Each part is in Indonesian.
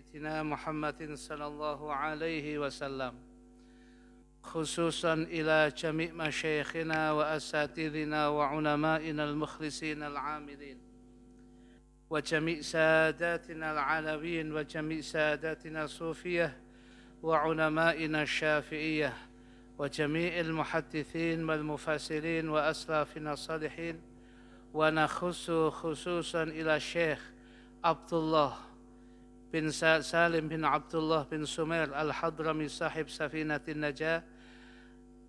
سيدنا محمد صلى الله عليه وسلم، خصوصا إلى جميع مشايخنا وأساتذتنا وعلمائنا المخلصين العاملين، وجميع ساداتنا العلويين، وجميع ساداتنا الصوفية وعلمائنا الشافعية، وجميع المحدثين والمفسرين وأسلافنا الصالحين، ونخص خصوصا إلى الشيخ عبد الله بن سالم بن عبد الله بن سمير الحضرمي صاحب سفينة النجاة،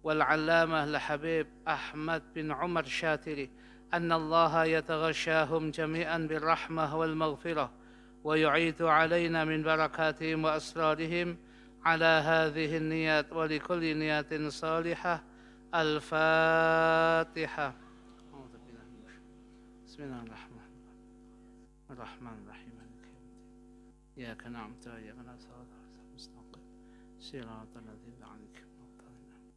والعلامة الحبيب أحمد بن عمر شاتري، أن الله يتغشاهم جميعا بالرحمة والمغفرة، ويعيد علينا من بركاتهم وأسرارهم على هذه النيات ولكل نية صالحة. الفاتحة. بسم الله الرحمن الرحيم. إياك نعبد وإياك نستعين صراط الذين أنعمت عليهم.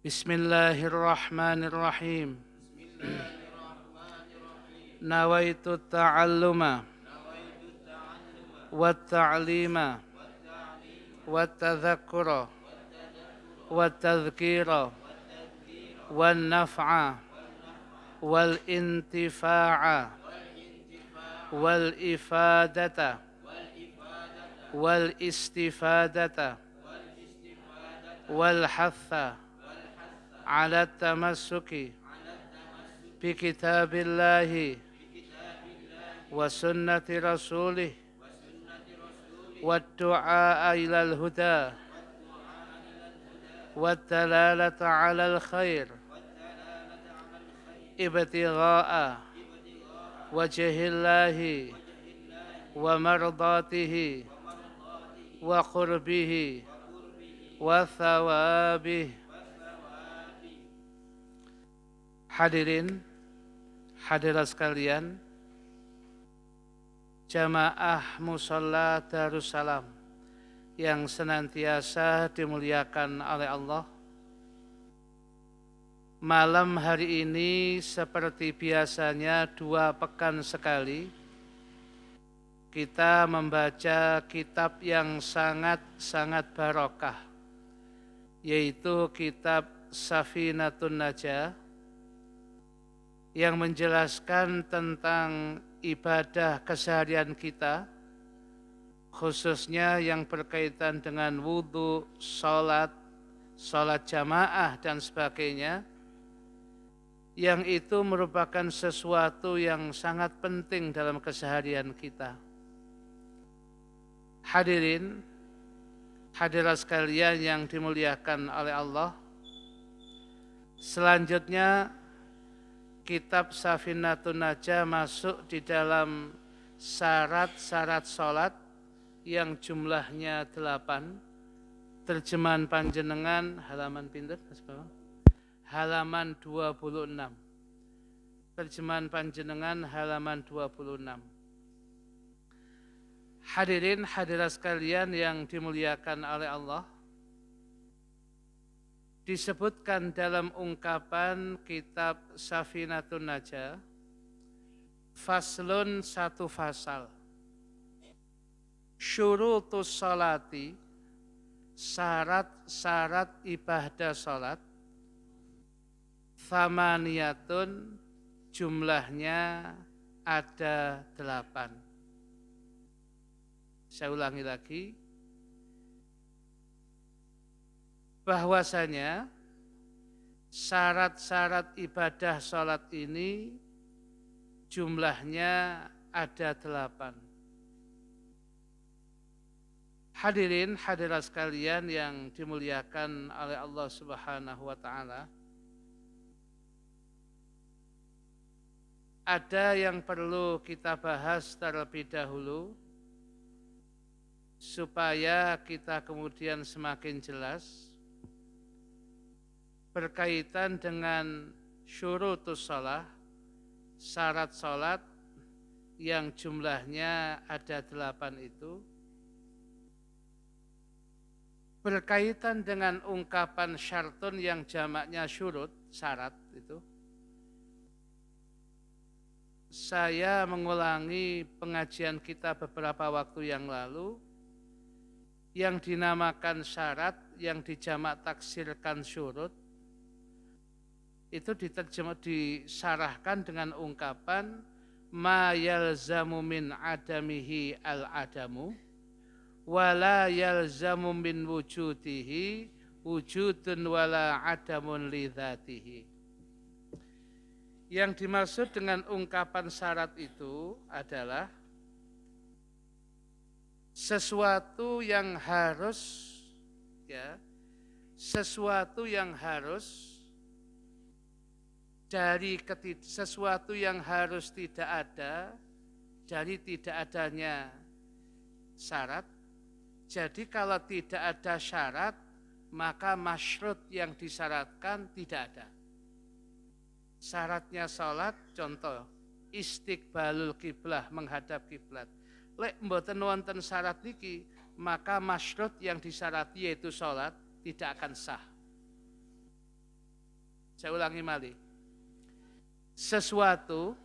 بسم الله الرحمن الرحيم. نويت التعلم والتعليم والتذكر والتذكير والنفع والانتفاع والإفادة والاستفادة والحث على التمسك بكتاب الله وسنة رسوله والدعاء إلى الهدى والدلالة على الخير ابتغاء وجه الله ومرضاته وقربه وثوابه. Hadirin hadirat sekalian, jamaah musalla Darussalam yang senantiasa dimuliakan oleh Allah. Malam hari ini seperti biasanya 2 pekan sekali kita membaca kitab yang sangat barokah, yaitu kitab Safinatun Najah yang menjelaskan tentang ibadah keseharian kita, khususnya yang berkaitan dengan wudhu, sholat jamaah dan sebagainya, yang itu merupakan sesuatu yang sangat penting dalam keseharian kita. Hadirin, hadirat sekalian yang dimuliakan oleh Allah, selanjutnya kitab Safinatun Najah masuk di dalam syarat-syarat sholat yang jumlahnya 8. Terjemahan panjenengan halaman pinter? Halaman 26. Terjemahan panjenengan halaman 26. Hadirin hadirat sekalian yang dimuliakan oleh Allah, disebutkan dalam ungkapan kitab Safinatun Najah, faslun, 1 fasal, syurutus sholati, syarat-syarat ibadah sholat, thamaniyatun, jumlahnya ada 8. Saya ulangi lagi, bahwasanya syarat-syarat ibadah sholat ini jumlahnya ada 8. Hadirin hadirat sekalian yang dimuliakan oleh Allah Subhanahu wa Ta'ala, ada yang perlu kita bahas terlebih dahulu supaya kita kemudian semakin jelas berkaitan dengan syurutus shalah, syarat sholat yang jumlahnya ada 8 itu, berkaitan dengan ungkapan syartun yang jamaknya syurut, syarat itu. saya mengulangi pengajian kita beberapa waktu yang lalu yang dinamakan syarat, yang dijamak taksirkan syurut, itu disarahkan dengan ungkapan ma yalzamu min adamihi al-adamu wala yalzamu min wujudihi wujudun wala adamun li dzatihi. Yang dimaksud dengan ungkapan syarat itu adalah sesuatu yang harus, ya, sesuatu yang harus dari sesuatu yang harus tidak ada dari tidak adanya syarat. Jadi kalau tidak ada syarat, maka masyrut yang disyaratkan tidak ada. Syaratnya sholat, contoh istiqbalul kiblah, menghadap kiblat. Lek mboten wonten syarat niki, maka masyrut yang disyarati yaitu sholat tidak akan sah. Saya ulangi malih. Sesuatu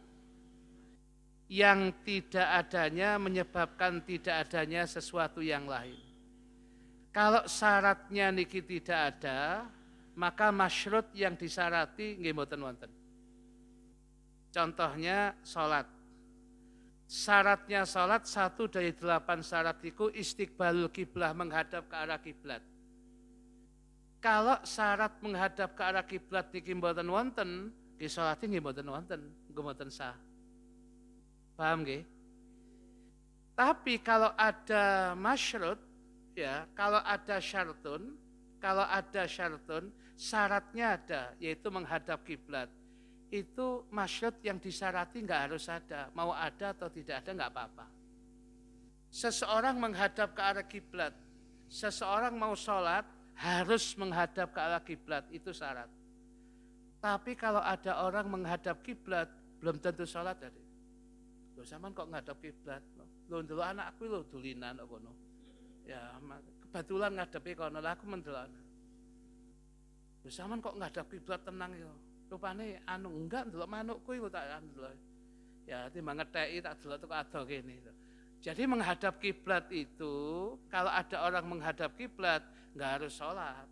yang tidak adanya menyebabkan tidak adanya sesuatu yang lain. Kalau syaratnya niki tidak ada, maka masyrut yang disyarati nggih mboten wonten. Contohnya sholat. Syaratnya sholat 1 dari 8 syarat itu istiqbalul kiblah, menghadap ke arah kiblat. Kalau syarat menghadap ke arah kiblat niki mboten wonten, nggih salate nggih mboten wonten, nggih mboten sah. Paham nggih? Tapi kalau ada masyrut, ya, kalau ada syartun, syaratnya ada, yaitu menghadap kiblat. Itu masyrut yang disyarati enggak harus ada, mau ada atau tidak ada enggak apa-apa. Seseorang menghadap ke arah kiblat, seseorang mau sholat harus menghadap ke arah kiblat, itu syarat. Tapi kalau ada orang menghadap kiblat, belum tentu sholat tadi. Loh sampean kok ngadap kiblat? Loh ndelok anakku lho dulinan kok ngono. Ya kebetulan ngadepi kono, lah aku mendelok. Loh sampean kok ngadap kiblat tenang yo. Rupane enggak ndelok manukku iku tak ndelok. Ya timbang ngetheki tak delok teko ado kene. Jadi menghadap kiblat itu, kalau ada orang menghadap kiblat enggak harus sholat.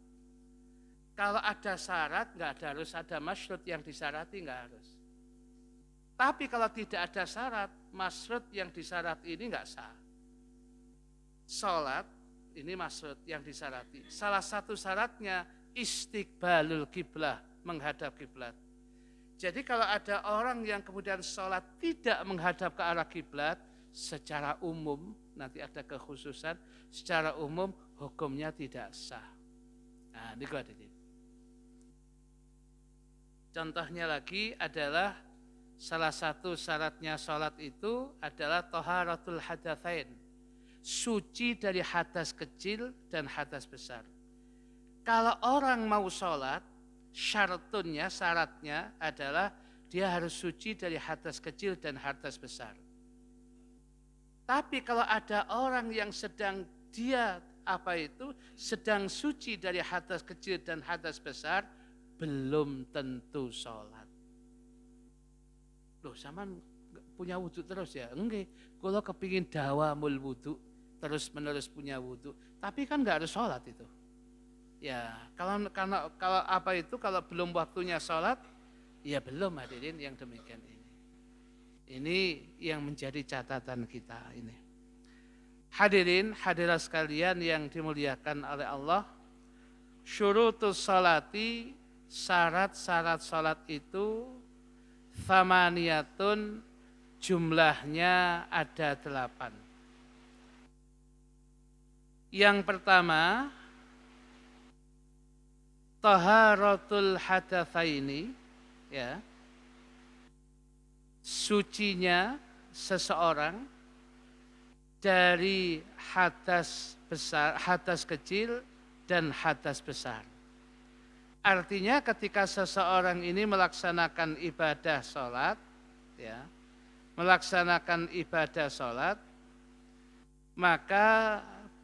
Kalau ada syarat, enggak harus ada masyrut yang disyarati, enggak harus. Tapi kalau tidak ada syarat, masyrut yang disyarat ini enggak sah. Sholat, ini masyrut yang disyarati. Salah satu syaratnya istiqbalul kiblah, menghadap kiblat. Jadi kalau ada orang yang kemudian sholat tidak menghadap ke arah kiblat, secara umum, nanti ada kekhususan, secara umum hukumnya tidak sah. Nah, ini ada. Contohnya lagi adalah salah satu syaratnya sholat itu adalah taharatul hadatsain, suci dari hadas kecil dan hadas besar. Kalau orang mau sholat, syaratnya adalah dia harus suci dari hadas kecil dan hadas besar. Tapi kalau ada orang yang sedang sedang suci dari hadas kecil dan hadas besar, belum tentu sholat. Loh, sampean punya wudhu terus ya? Enggak, kalau kepingin dawamul wudhu, terus menerus punya wudhu, tapi kan enggak harus sholat itu. Ya, kalau belum waktunya sholat, ya belum hadirin yang demikian ini. Ini yang menjadi catatan kita ini. Hadirin, hadirat sekalian yang dimuliakan oleh Allah, syurutus sholati, syarat-syarat sholat itu thamaniyatun, jumlahnya ada 8. Yang pertama, taharatul hadatsaini, ya, sucinya seseorang dari hadas besar, hadas kecil dan hadas besar. Artinya ketika seseorang ini melaksanakan ibadah sholat, ya, maka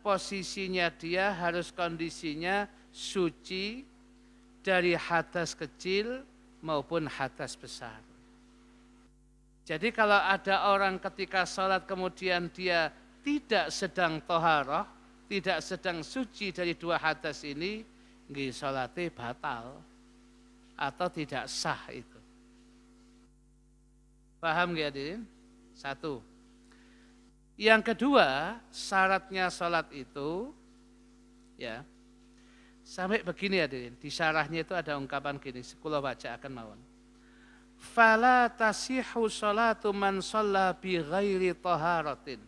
posisinya dia harus kondisinya suci dari hadas kecil maupun hadas besar. Jadi kalau ada orang ketika sholat kemudian dia tidak sedang toharoh, tidak sedang suci dari dua hadas ini, nggih sholatnya batal atau tidak sah itu. Paham nggih hadirin? Satu. Yang kedua, syaratnya sholat itu, ya, sampai begini hadirin, di syarahnya itu ada ungkapan gini, kula baca akan mawon. Fala tasihu sholatu man shalla bi ghairi taharatin.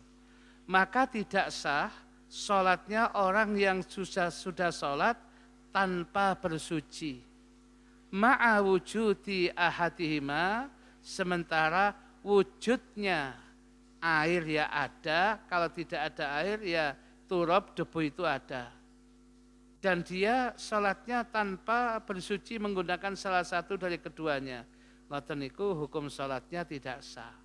Maka tidak sah sholatnya orang yang sudah sholat tanpa bersuci. Ma'a wujudi ahadihima, sementara wujudnya air ya ada, kalau tidak ada air ya turab, debu itu ada. Dan dia sholatnya tanpa bersuci menggunakan salah satu dari keduanya. Ngoten niku hukum sholatnya tidak sah.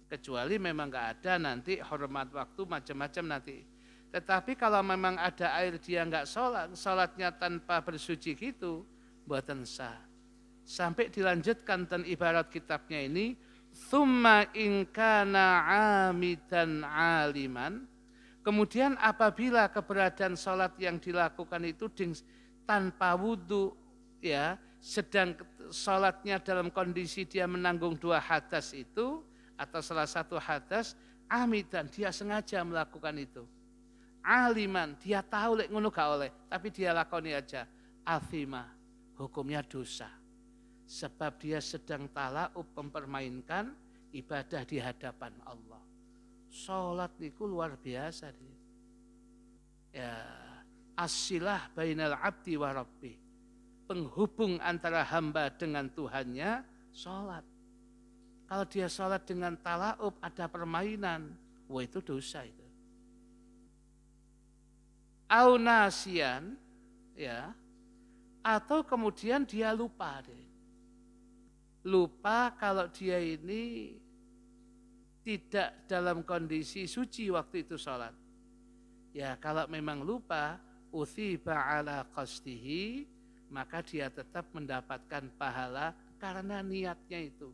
Kecuali memang enggak ada nanti hormat waktu macam-macam nanti. Tetapi kalau memang ada air dia enggak sholat, sholatnya tanpa bersuci gitu, buatan sah. Sampai dilanjutkan dan ibarat kitabnya ini, thumma in kana amidan aliman. Kemudian apabila keberadaan sholat yang dilakukan itu tanpa wudhu, ya, sedang sholatnya dalam kondisi dia menanggung dua hadas itu, atau salah satu hadas, amidan, dia sengaja melakukan itu. Aliman, dia tahu lek ngono gak oleh, tapi dia lakoni aja. Athima, hukumnya dosa. Sebab dia sedang tala'ub mempermainkan ibadah di hadapan Allah. Sholat niku luar biasa. Ya, as-silah bainal abdi wa rabbi. Penghubung antara hamba dengan Tuhannya, sholat. Kalau dia sholat dengan tala'ub, ada permainan, wah itu dosa itu. Au nasian, ya, atau kemudian dia lupa deh. Lupa kalau dia ini tidak dalam kondisi suci waktu itu sholat. Ya kalau memang lupa, uthiba ala qasdihi, maka dia tetap mendapatkan pahala karena niatnya itu.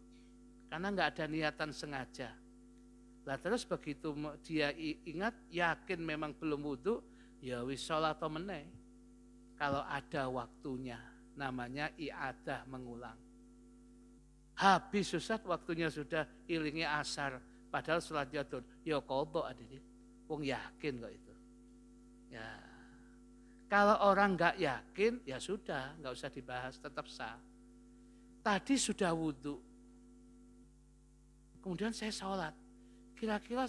Karena enggak ada niatan sengaja. Lah terus begitu dia ingat, yakin memang belum wudhu, ya wis sholat atau meneh. Kalau ada waktunya, namanya i'adah, mengulang. Habis Ustaz, waktunya sudah ilingi asar, padahal sholat jatuh, ya qadha hadirin. Wong yakin kok itu. Ya. Kalau orang enggak yakin, ya sudah, enggak usah dibahas, tetap sah. Tadi sudah wudhu, kemudian saya sholat. Kira-kira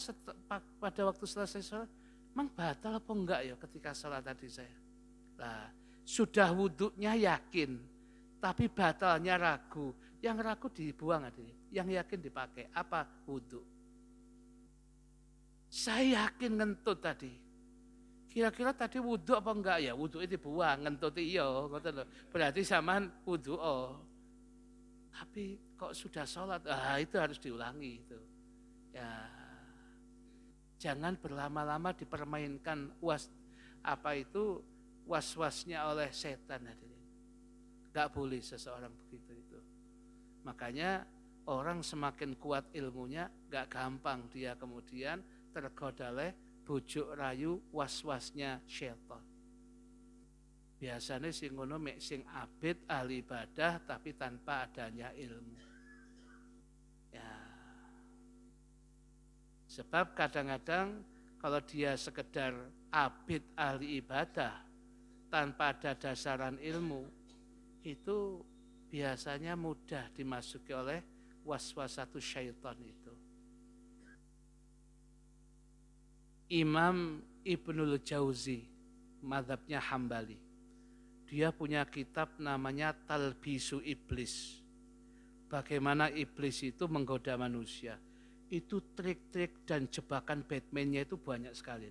pada waktu selesai sholat, memang batal apa enggak ya ketika sholat tadi saya? Nah, sudah wudhunya yakin, tapi batalnya ragu. Yang ragu dibuang hadirin, yang yakin dipakai. Apa? Wudhu. Saya yakin ngentut tadi. Kira-kira tadi wudhu apa enggak ya? Wudhu itu dibuang, ngentut iya. Berarti samaan wudhu. Oh. Tapi kok sudah sholat? Itu harus diulangi itu. Ya, jangan berlama-lama dipermainkan was-wasnya oleh setan hadirin. Enggak boleh seseorang begitu itu. Makanya orang semakin kuat ilmunya, enggak gampang dia kemudian tergoda oleh bujuk rayu was-wasnya syaitan. Biasanya sing ngono mek sing abid ahli ibadah tapi tanpa adanya ilmu. Ya. Sebab kadang-kadang kalau dia sekedar abid ahli ibadah tanpa ada dasaran ilmu, itu biasanya mudah dimasuki oleh waswasatu syaitan itu. Imam Ibnul Jauzi, mazhabnya Hambali, dia punya kitab namanya Talbisu Iblis. Bagaimana iblis itu menggoda manusia. Itu trik-trik dan jebakan Batman-nya itu banyak sekali.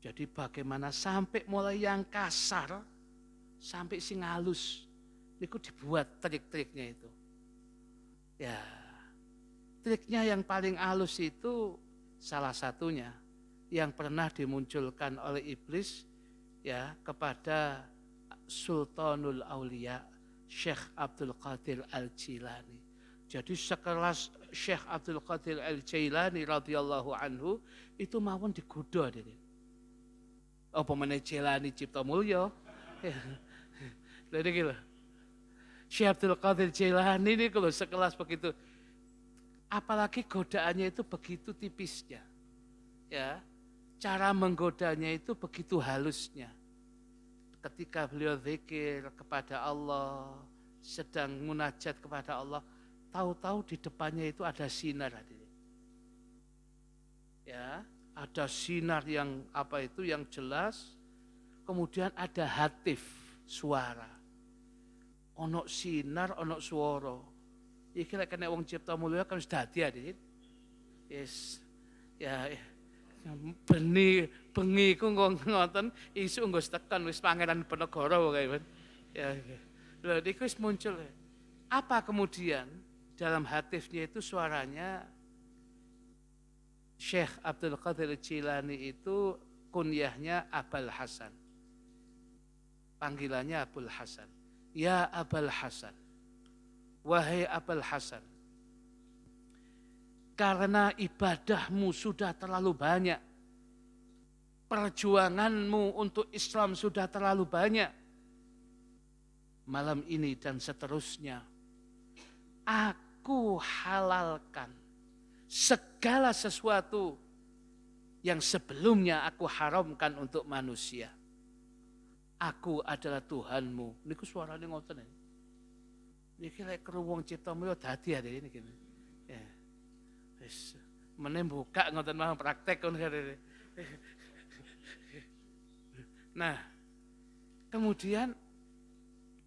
Jadi bagaimana sampai mulai yang kasar sampai sing halus, itu dibuat trik-triknya itu. Ya, triknya yang paling halus itu salah satunya yang pernah dimunculkan oleh iblis ya kepada Sultanul Aulia Syekh Abdul Qadir Al-Jilani. Jadi sekelas Syekh Abdul Qadir Al-Jailani radhiyallahu anhu itu mawon digoda dene. Apa meneh Jailani Cipta Mulya. Lha niki lho. Syekh Abdul Qadir Jailani ini kalau sekelas begitu, apalagi godaannya itu begitu tipisnya. Ya, cara menggodanya itu begitu halusnya. Ketika beliau zikir kepada Allah, sedang munajat kepada Allah, tahu-tahu di depannya itu ada sinar. Ya, ada sinar yang apa itu yang jelas, kemudian ada hatif suara. Ono sinar, ono suara. Iki lek kena wong cipta mulya kan wis dadi adik. Yes. Ya, bengi ku ngoten isu nggo tekan wis pangeran Penegara kae. Ya. Lha niku wis muncul. Apa kemudian dalam hatifnya itu suaranya Syekh Abdul Qadir Jilani itu kunyahnya Abul Hasan. Panggilannya Abul Hasan. Ya Abul Hasan. Wahai Abul Hasan. Karena ibadahmu sudah terlalu banyak. Perjuanganmu untuk Islam sudah terlalu banyak. Malam ini dan seterusnya, aku halalkan segala sesuatu yang sebelumnya aku haramkan untuk manusia. Aku adalah Tuhanmu. Niku suarane ngoten iki. Niki lek kru wong cipta mulya dadi ade niki. Ya. Wis meneh buka ngoten mawon praktek kon. Nah, kemudian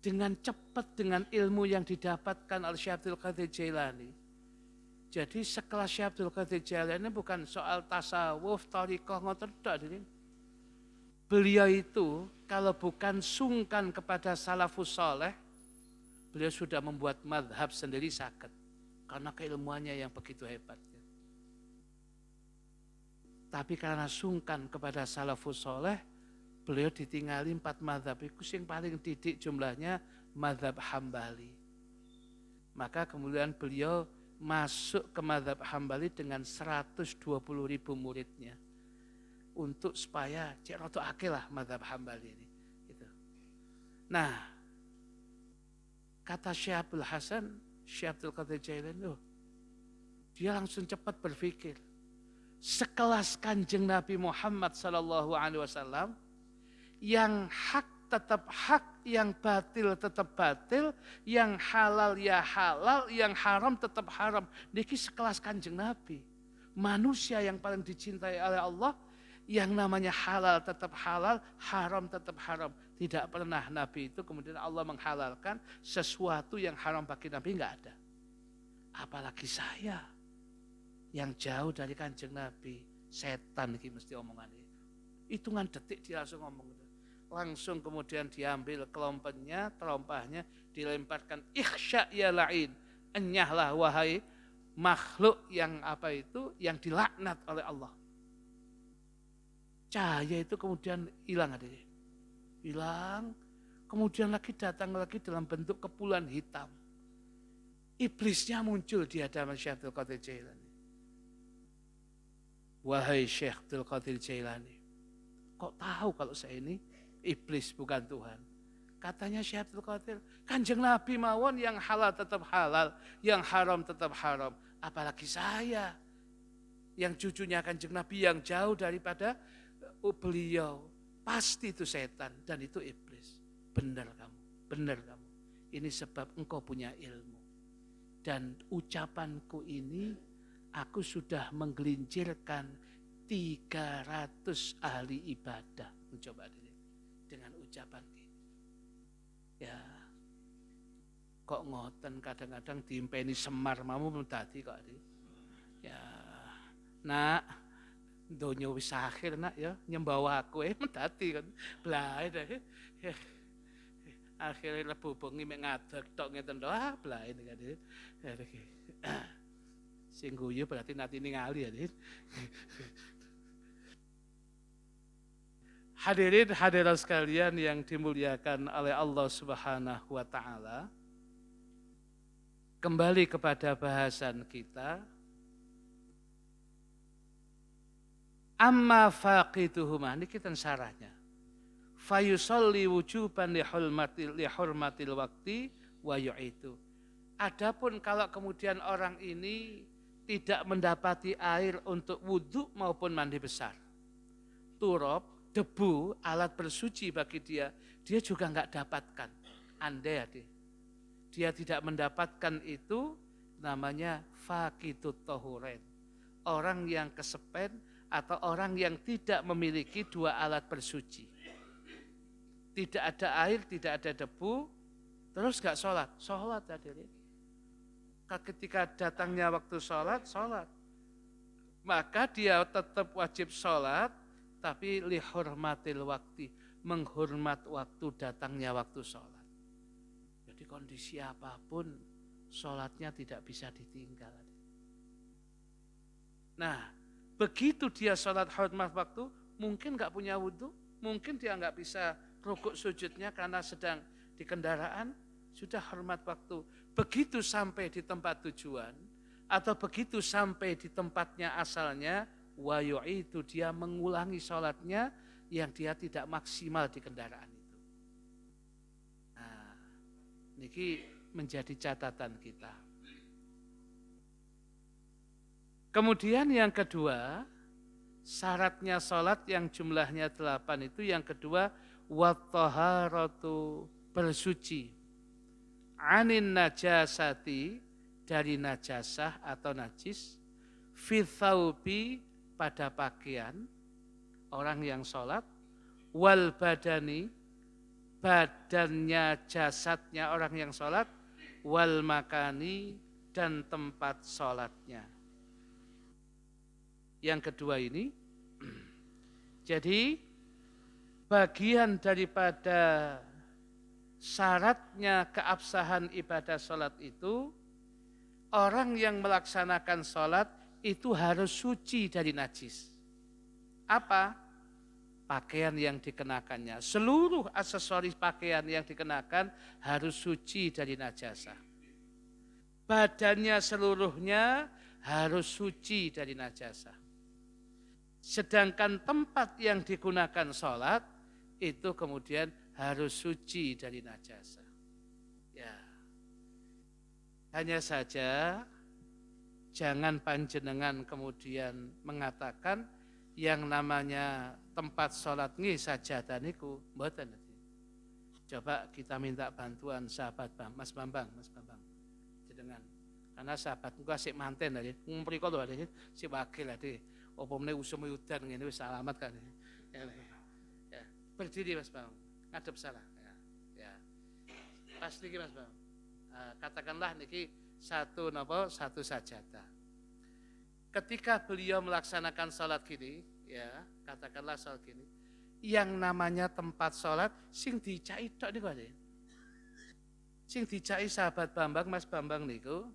dengan cepat dengan ilmu yang didapatkan oleh Syekh Abdul Qadir Jailani. Jadi sekelas Syekh Abdul Qadir Jailani bukan soal tasawuf, thariqah ngoten tok. Beliau itu kalau bukan sungkan kepada salafus saleh, beliau sudah membuat madhab sendiri sakit. Karena keilmuannya yang begitu hebat. Tapi karena sungkan kepada salafus saleh, beliau ditinggali 4 madhab. Itu yang paling didik jumlahnya madhab Hambali. Maka kemudian beliau masuk ke madhab Hambali dengan 120.000 muridnya. Untuk supaya cek roto akil lah madhab Hambali ini. Gitu. Nah, kata Syekh Abdul Hasan, Syekh Abdul Qadir Jailani, dia langsung cepat berpikir. Sekelas Kanjeng Nabi Muhammad SAW, yang hak tetap hak, yang batil tetap batil, yang halal ya halal, yang haram tetap haram. Niki sekelas Kanjeng Nabi. Manusia yang paling dicintai oleh Allah, yang namanya halal tetap halal, haram tetap haram. Tidak pernah Nabi itu kemudian Allah menghalalkan sesuatu yang haram bagi Nabi, enggak ada. Apalagi saya yang jauh dari Kanjeng Nabi, setan iki mesti omongan ini. Hitungan detik dia langsung ngomong. Langsung kemudian diambil kelompoknya, terompahnya, dilemparkan, ikhsya ya la'in, enyahlah wahai makhluk yang apa itu, yang dilaknat oleh Allah. Cahaya itu kemudian hilang adanya. Hilang, kemudian lagi datang lagi dalam bentuk kepulan hitam. Iblisnya muncul di hadapan Syekh Abdul Qadir Jailani. Wahai Syekh Abdul Qadir Jailani, kok tahu kalau saya ini iblis bukan Tuhan? Katanya Syekh Abdul Qadir, Kanjeng Nabi mawon yang halal tetap halal, yang haram tetap haram. Apalagi saya, yang cucunya Kanjeng Nabi yang jauh daripada beliau. Pasti itu setan dan itu iblis. Benar kamu, benar kamu. Ini sebab engkau punya ilmu. Dan ucapanku ini, aku sudah menggelincirkan 300 ahli ibadah. Coba dengan ucapan ini. Ya, kok ngoten kadang-kadang diimpeni Semar mamu tadi kok. Ya, nak, donya wis akhir nak ya, nyembah aku mendati kan. Blae deh. Akhirnya lebu bengi mek ngadeg tok ngeten tok, blae kan. Sing guyu berarti nanti ningali ya. Hadirin hadirat sekalian yang dimuliakan oleh Allah Subhanahu wa taala. Kembali kepada bahasan kita. Amma faqiduhuma, ini kita syarahnya. Fayusalli wujuban lihurmatil wakti wa yu'idu. Adapun kalau kemudian orang ini tidak mendapati air untuk wudhu maupun mandi besar. Turab, debu, alat bersuci bagi dia juga enggak dapatkan. Andai dia tidak mendapatkan itu, namanya faqidut tahurain. Orang yang kesepen atau orang yang tidak memiliki dua alat bersuci. Tidak ada air, tidak ada debu, terus enggak sholat. Sholat hadirin. Ketika datangnya waktu sholat. Maka dia tetap wajib sholat, tapi lihurmatil waktu, menghormat waktu datangnya waktu sholat. Jadi kondisi apapun, sholatnya tidak bisa ditinggal. Nah, begitu dia sholat hormat waktu, mungkin nggak punya wudhu, mungkin dia nggak bisa rukuk sujudnya karena sedang di kendaraan, sudah hormat waktu. Begitu sampai di tempat tujuan, atau begitu sampai di tempatnya asalnya, wa yu'idu, dia mengulangi sholatnya yang dia tidak maksimal di kendaraan itu. Nah, ini menjadi catatan kita. Kemudian yang kedua, syaratnya sholat yang jumlahnya 8 itu, yang kedua, wattaharatu, bersuci, anin najasati, dari najasah atau najis, fithaubi, pada pakaian orang yang sholat, wal badani, badannya, jasadnya orang yang sholat, wal makani, dan tempat sholatnya. Yang kedua ini, jadi bagian daripada syaratnya keabsahan ibadah sholat itu, orang yang melaksanakan sholat itu harus suci dari najis. Apa? Pakaian yang dikenakannya. Seluruh aksesoris pakaian yang dikenakan harus suci dari najasah. Badannya seluruhnya harus suci dari najasah. Sedangkan tempat yang digunakan sholat itu kemudian harus suci dari najasah. Ya. Hanya saja jangan panjenengan kemudian mengatakan yang namanya tempat sholat nggih sajadah niku mboten. Coba kita minta bantuan sahabat Mas Bambang. Jenengan. Karena sahabat niku asik manten tadi. Mriko lho tadi si wakil tadi. Apa meneh usum udan ngene wis alamat kan. Ya. Berdiri Mas Bambang. Ngadep salah. Ya. Pas niki Mas Bambang. Katakanlah niki satu sajadah. Ketika beliau melaksanakan sholat gini, ya katakanlah sholat gini, yang namanya tempat sholat sing dicai tok niku ade. Sing dicai sahabat Bambang, Mas Bambang niku,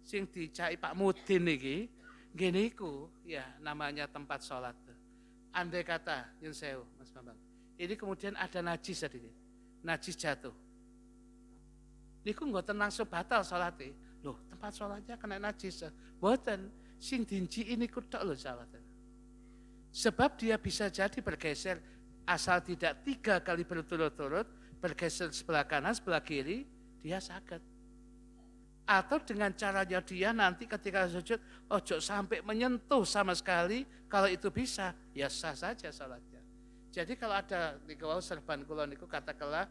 sing dicai Pak Mudin niki, nggih niku ya namanya tempat sholat. Andai kata nyun sewu Mas Bambang, ini kemudian ada najis tadi, najis jatuh. Niku mboten langsung batal sholatnya. Loh, tempat sholatnya kena najis. Mboten, sing dinci ini kutok loh sholatnya. Sebab dia bisa jadi bergeser, asal tidak 3 kali berturut-turut, bergeser sebelah kanan, sebelah kiri, dia sakit. Atau dengan caranya dia nanti ketika sujud, ojo sampai menyentuh sama sekali, kalau itu bisa, ya sah saja sholatnya. Jadi kalau ada niku serban kula niku katakanlah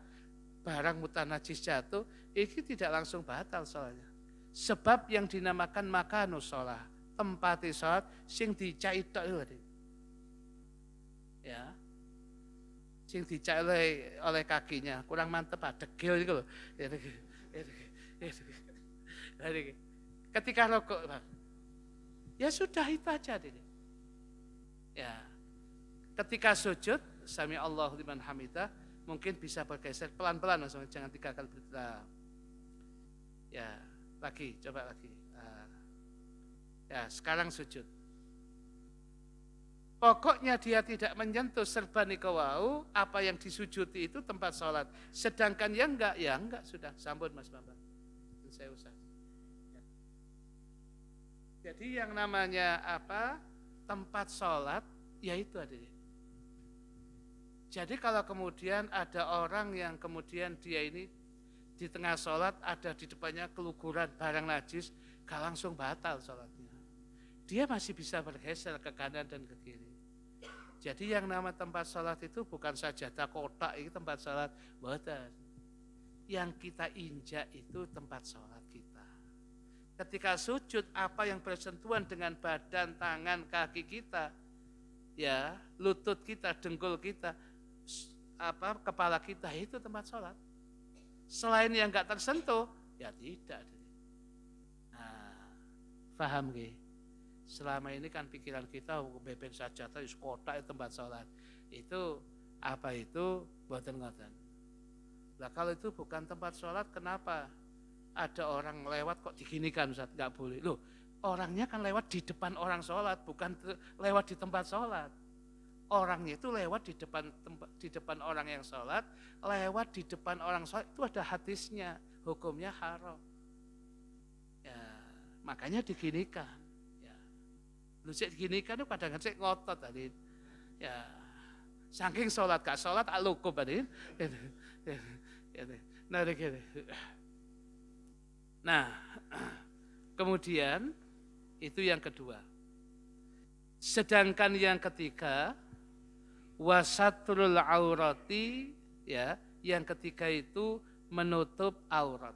barang mutanajis jatuh, ini tidak langsung batal sholatnya. Sebab yang dinamakan makanus sholat, tempat sholat, sing dicai tok itu. Ya, sing dicai oleh kakinya, kurang mantep, degil itu loh. Ketika rokok, ya sudah itu aja. Ya, ketika sujud, sami Allahu liman hamidah, mungkin bisa bergeser pelan-pelan, jangan 3 kali bergerak. Ya, lagi, coba lagi. Ya, sekarang sujud. Pokoknya dia tidak menyentuh serban nikawau, apa yang disujudi itu tempat sholat. Sedangkan yang enggak, sudah. Sambut Mas Bambang. Saya usah. Jadi yang namanya apa? Tempat sholat, yaitu hadirin. Jadi kalau kemudian ada orang yang kemudian dia ini di tengah sholat ada di depannya keluguran barang najis, gak langsung batal sholatnya. Dia masih bisa bergeser ke kanan dan ke kiri. Jadi yang nama tempat sholat itu bukan sajadah kotak, itu tempat sholat, bukan. Yang kita injak itu tempat sholat kita. Ketika sujud, apa yang bersentuhan dengan badan, tangan, kaki kita, ya, lutut kita, dengkul kita, kepala kita, itu tempat sholat. Selain yang enggak tersentuh, ya tidak. Nah, paham gak? Selama ini kan pikiran kita beben sajadah di kotak itu tempat sholat. Itu apa itu? Boten ngoten. Nah kalau itu bukan tempat sholat, kenapa ada orang lewat kok diginikan Ustaz? Enggak boleh. Loh, orangnya kan lewat di depan orang sholat, bukan lewat di tempat sholat. Orangnya itu lewat di depan orang yang sholat, lewat di depan orang sholat, itu ada hadisnya, hukumnya haram. Ya, makanya diginikan. Ya. Lu cek diginikan itu kadang-kadang cek ngotot tadi. Ya, saking sholat gak sholat alukum tadi. Nah, kemudian itu yang kedua. Sedangkan yang ketiga, wasatrul aurati, ya, yang ketiga itu menutup aurat.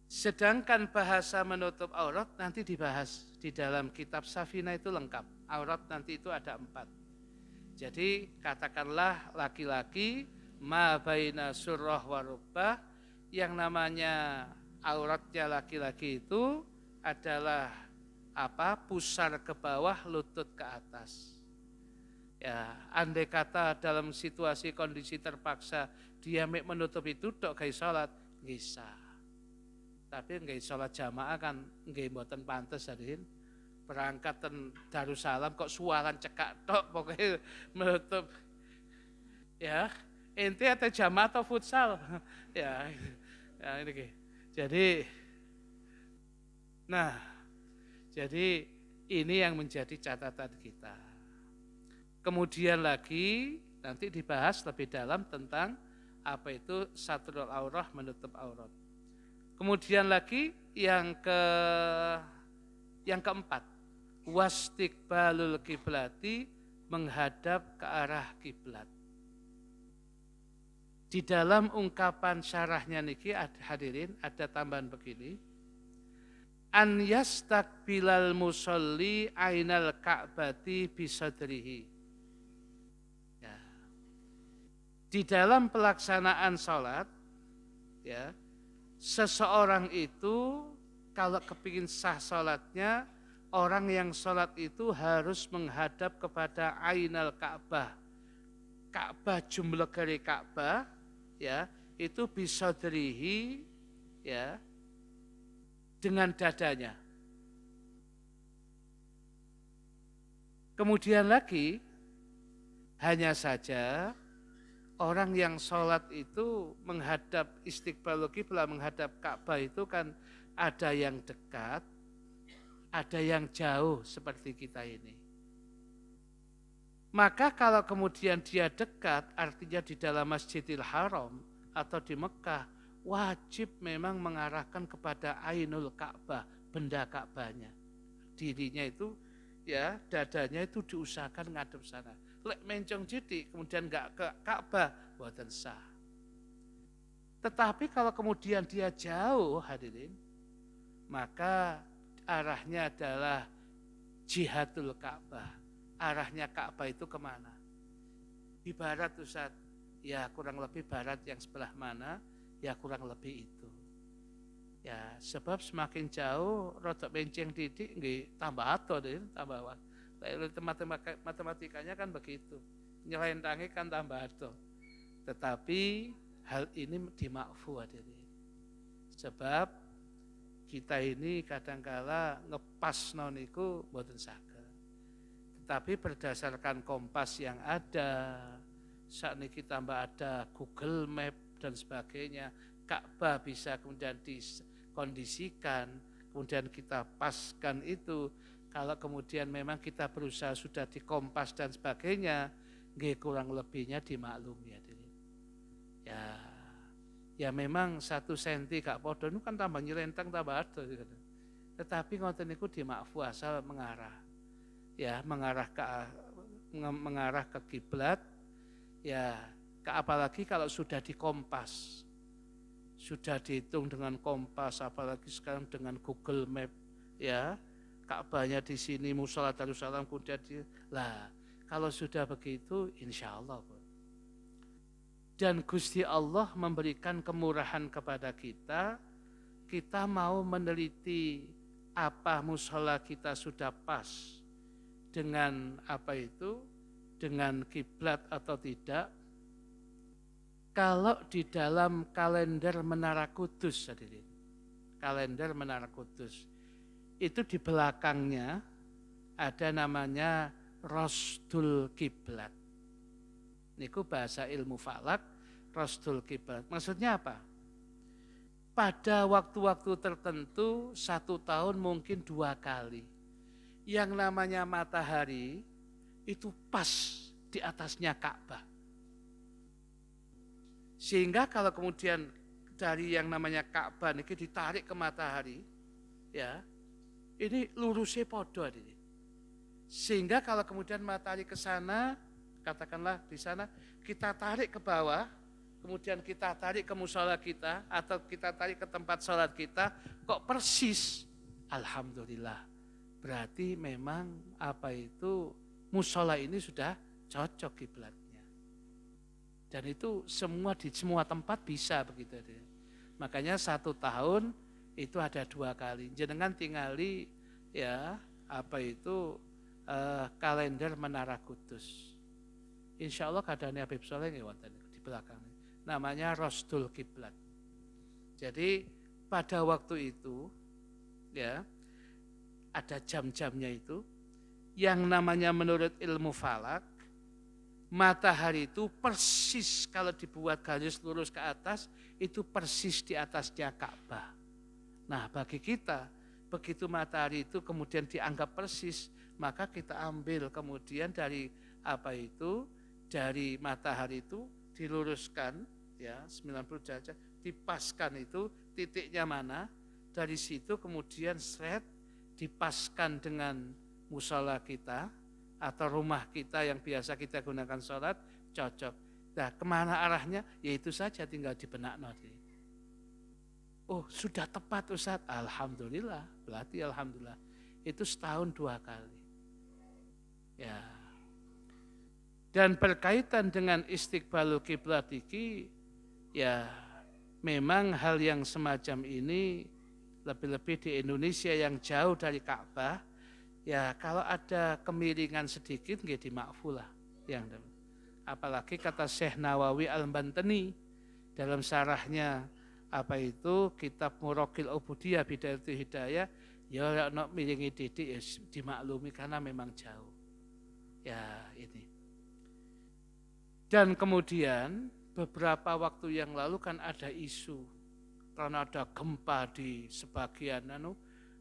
Sedangkan bahasa menutup aurat nanti dibahas di dalam kitab Safina itu lengkap. Aurat nanti itu ada 4. Jadi katakanlah laki-laki ma baina surrah wa rubbah, yang namanya auratnya laki-laki itu adalah pusar ke bawah, lutut ke atas. Ya, andai kata dalam situasi kondisi terpaksa dia menutup itu tok gawe salat, bisa. Tapi gawe salat jamaah kan nggih mboten pantes hadirin. Berangkat ten Darussalam kok sualan cekak tok pokoknya menutup. Ya, ente atau jamaah atau futsal. Ya ini. Jadi ini yang menjadi catatan kita. Kemudian lagi nanti dibahas lebih dalam tentang apa itu satrul aurah, menutup aurat. Kemudian lagi yang keempat, wastiqbalul kiblati, menghadap ke arah kiblat. Di dalam ungkapan syarahnya niki hadirin ada tambahan begini. An yastaqbilal musolli ainal ka'bati bisadrihi. Ya. Di dalam pelaksanaan sholat, ya, seseorang itu kalau kepingin sah sholatnya, orang yang sholat itu harus menghadap kepada ainal Ka'bah. Ka'bah jumlah dari Ka'bah, ya, itu bisadrihi, ya, dengan dadanya. Kemudian lagi, hanya saja orang yang sholat itu menghadap istiqbalul kiblat, menghadap Ka'bah itu kan ada yang dekat, ada yang jauh seperti kita ini. Maka kalau kemudian dia dekat, artinya di dalam Masjidil Haram atau di Mekah, wajib memang mengarahkan kepada Ainul Ka'bah, benda Ka'bahnya. Dirinya itu, ya, dadanya itu diusahakan ngadep sana. Lek mencong jidik, kemudian enggak ke Ka'bah, boten sah. Tetapi kalau kemudian dia jauh hadirin, maka arahnya adalah jihadul Ka'bah. Arahnya Ka'bah itu kemana? Di barat Ustaz, ya kurang lebih barat yang sebelah mana? Ya kurang lebih itu. Ya sebab semakin jauh rodok benceng didik nggih tambah ato deh, tambah wah. Matematikanya kan begitu. Nyelentangi kan tambah ato. Tetapi hal ini dimakfu hadirin. Sebab kita ini kadangkala ngepas noniku mboten saged. Tetapi berdasarkan kompas yang ada, saat ini tambah ada Google Map dan sebagainya, Ka'bah bisa kemudian kondisikan, kemudian kita paskan itu. Kalau kemudian memang kita berusaha sudah dikompas dan sebagainya, nggih kurang lebihnya dimaklumi ya. Ya, ya memang 1 senti gak podo itu kan tambah nyelentang tambah ado. Tetapi ngoten niku dimakfu asal mengarah. Ya, mengarah ke kiblat. Ya, apalagi kalau sudah dikompas. Sudah dihitung dengan kompas, apalagi sekarang dengan Google Map, ya, Ka'bahnya di sini, Mushola Darussalam, kemudian lah, kalau sudah begitu, insya Allah. Dan Gusti Allah memberikan kemurahan kepada kita, kita mau meneliti apa mushola kita sudah pas dengan apa itu, dengan kiblat atau tidak. Kalau di dalam kalender Menara Kudus, hadirin, kalender Menara Kudus, itu di belakangnya ada namanya Rosdul Kiblat. Niku bahasa ilmu falak, Rosdul Kiblat. Maksudnya apa? Pada waktu-waktu tertentu 1 tahun mungkin 2 kali. Yang namanya matahari itu pas di atasnya Ka'bah. Sehingga kalau kemudian dari yang namanya Ka'bah ini ditarik ke matahari, ya, ini lurusnya podo ini. Sehingga kalau kemudian matahari ke sana, katakanlah di sana, kita tarik ke bawah, kemudian kita tarik ke mushola kita, atau kita tarik ke tempat sholat kita, kok persis, alhamdulillah. Berarti memang apa itu, mushola ini sudah cocok kiblat. Dan itu di semua tempat bisa begitu. Makanya 1 tahun itu ada 2 kali. Jenengan tingali ya apa itu kalender Menara Kudus. Insya Allah keadaannya Habib Soleh di belakang. Namanya Rosdul Kiblat. Jadi pada waktu itu ya ada jam-jamnya itu yang namanya menurut ilmu falak, matahari itu persis kalau dibuat garis lurus ke atas, itu persis di atasnya Ka'bah. Nah bagi kita, begitu matahari itu kemudian dianggap persis, maka kita ambil kemudian dari apa itu, dari matahari itu diluruskan, ya 90 derajat, dipaskan itu titiknya mana, dari situ kemudian dipaskan dengan mushola kita, atau rumah kita yang biasa kita gunakan sholat, cocok. Nah, kemana arahnya? Ya itu saja tinggal dibenak nanti. Oh, sudah tepat Ustaz. Alhamdulillah, berarti alhamdulillah. Itu setahun 2 kali. Ya. Dan berkaitan dengan istiqbalul kiblat iki, ya memang hal yang semacam ini, lebih-lebih di Indonesia yang jauh dari Ka'bah, ya kalau ada kemiringan sedikit nggih dimakfulah yang apalagi kata Syekh Nawawi Al-Bantani dalam syarahnya apa itu kitab Muraqil Ubudiyah Bidayatul Hidayah, ya nek miringi titik ya dimaklumi karena memang jauh. Ya ini. Dan kemudian beberapa waktu yang lalu kan ada isu karena ada gempa di sebagian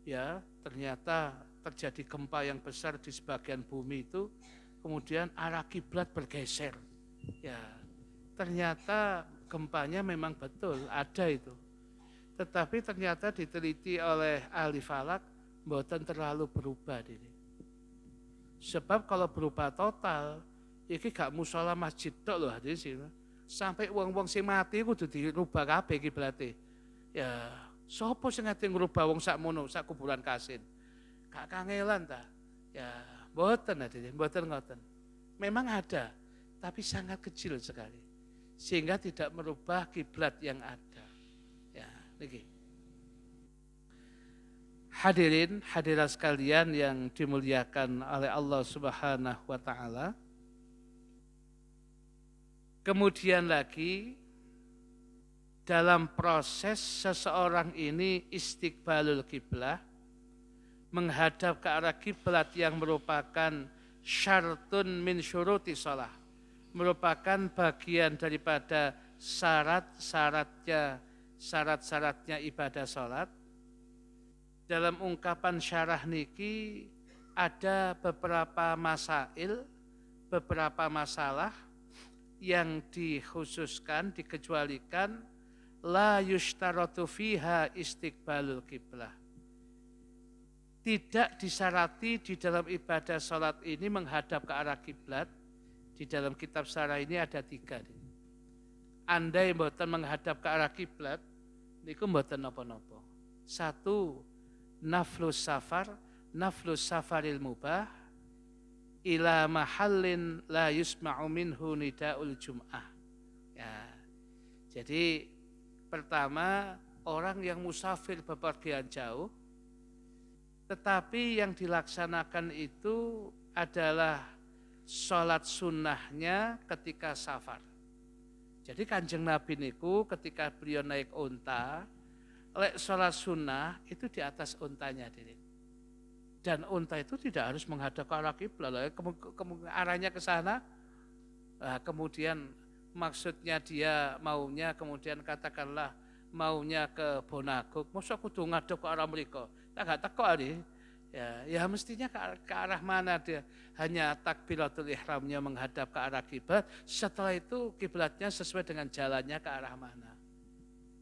ya ternyata terjadi gempa yang besar di sebagian bumi itu, kemudian arah kiblat bergeser. Ya, ternyata gempanya memang betul ada itu. Tetapi ternyata diteliti oleh ahli falak, mboten terlalu berubah ini. Sebab kalau berubah total, iki gak mushola masjid tok loh di sini. Sampai wong-wong sing mati kudu dirubah kabeh kiblate. Ya, sapa sing ngate ngrubah wong sakmono, sak kuburan kasin. Gak kangelan ta? Ya, mboten hadirin, mboten ngoten. Memang ada, tapi sangat kecil sekali. Sehingga tidak merubah kiblat yang ada. Ya, niki. Hadirin, hadirat sekalian yang dimuliakan oleh Allah Subhanahu wa taala. Kemudian lagi dalam proses seseorang ini istiqbalul kiblah, menghadap ke arah kiblat yang merupakan syartun min syuruti shalah, merupakan bagian daripada syarat-syaratnya syarat-syaratnya ibadah sholat. Dalam ungkapan syarah niki ada beberapa masail, beberapa masalah yang dikhususkan, dikecualikan, la yushtaratu fiha istiqbalul qiblah. Tidak disyarati di dalam ibadah sholat ini menghadap ke arah kiblat. Di dalam kitab syarah ini ada 3. Andai mboten menghadap ke arah kiblat, niku mboten napa-napa. 1, naflus safaril mubah ila mahallin la yusma'u minhu nidaul jum'ah. Ya. Jadi pertama, orang yang musafir bepergian jauh, tetapi yang dilaksanakan itu adalah sholat sunnahnya ketika safar. Jadi Kanjeng Nabi niku ketika beliau naik unta, lek sholat sunnah itu di atas untanya. Dan unta itu tidak harus menghadap ke arah kiblat, arahnya ke sana. Nah, kemudian maksudnya dia maunya kemudian katakanlah maunya ke Bonaguk, masa kudu ngadep ke arah mriko. Tak gak teko ali. Ya mestinya ke arah mana dia? Hanya takbiratul ihramnya menghadap ke arah kiblat, setelah itu kiblatnya sesuai dengan jalannya ke arah mana.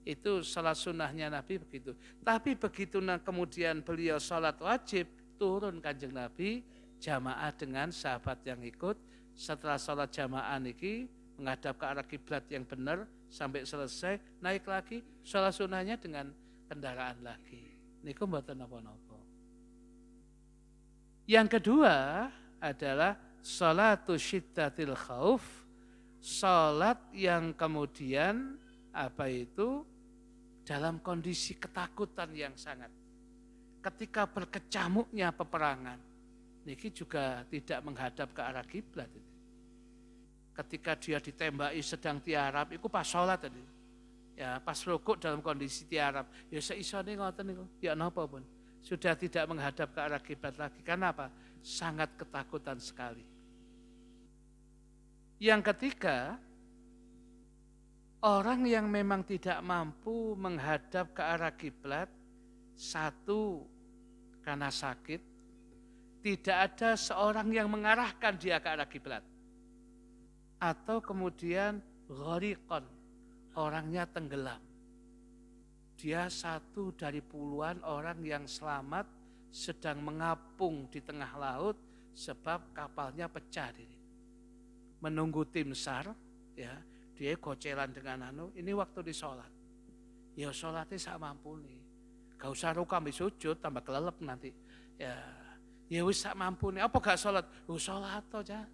Itu salat sunnahnya Nabi begitu. Tapi begitu kemudian beliau salat wajib, turun Kanjeng Nabi jamaah dengan sahabat yang ikut. Setelah salat jamaah niki menghadap ke arah kiblat yang benar sampai selesai, naik lagi salat sunnahnya dengan kendaraan lagi. Niku mboten napa-napa. Yang kedua adalah salatu syiddatil khauf, salat yang kemudian dalam kondisi ketakutan yang sangat. Ketika berkecamuknya peperangan, niki juga tidak menghadap ke arah kiblat. Ketika dia ditembaki sedang tiarap, itu pas salat tadi. Ya, pas rukuk dalam kondisi tiarap, ya seisone ngoten niku, ya napa pun. Sudah tidak menghadap ke arah kiblat lagi. Karena apa? Sangat ketakutan sekali. Yang ketiga, orang yang memang tidak mampu menghadap ke arah kiblat, 1, karena sakit, tidak ada seorang yang mengarahkan dia ke arah kiblat. Atau kemudian ghariqan, orangnya tenggelam. Dia 1 dari puluhan orang yang selamat sedang mengapung di tengah laut sebab kapalnya pecah. Menunggu tim SAR, ya, dia gocelan dengan ini waktu di sholat. Ya sholatnya sak mampuni. Gak usah rukam sujud tambah kelelep nanti. Ya wis sak mampuni. Apa gak sholat? Sholat aja.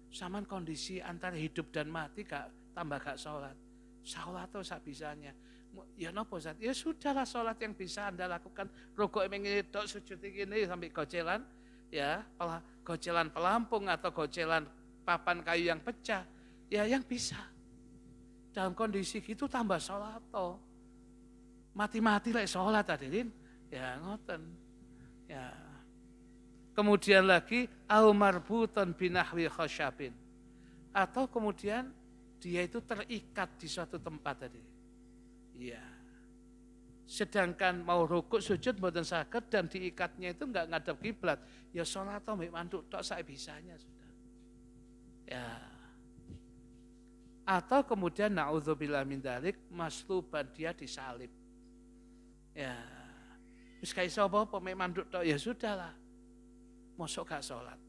Saman kondisi antara hidup dan mati tambah gak sholat. Sholat tuh sak bisanya. Ya napa Ustaz? Ya sudahlah sholat yang bisa Anda lakukan. Rukuk ini tok, sujud ini sampai gocelan, ya, gocelan pelampung atau gocelan papan kayu yang pecah. Ya yang bisa. Dalam kondisi gitu tambah sholat toh. Mati-mati lek sholat hadirin. Ya ngoten. Ya. Kemudian lagi au marbuton binahwi khasyabin. Atau kemudian dia itu terikat di suatu tempat tadi. Iya. Sedangkan mau rukuk sujud mboten saged dan diikatnya itu enggak ngadep kiblat. Ya salat to mbek manduk tok sak bisanya sudah. Ya. Atau kemudian naudzubillah min dzalik masluban, dia disalib. Ya. Wis gak iso apa-apa mek manduk tok ya sudahlah. Mosok gak salat.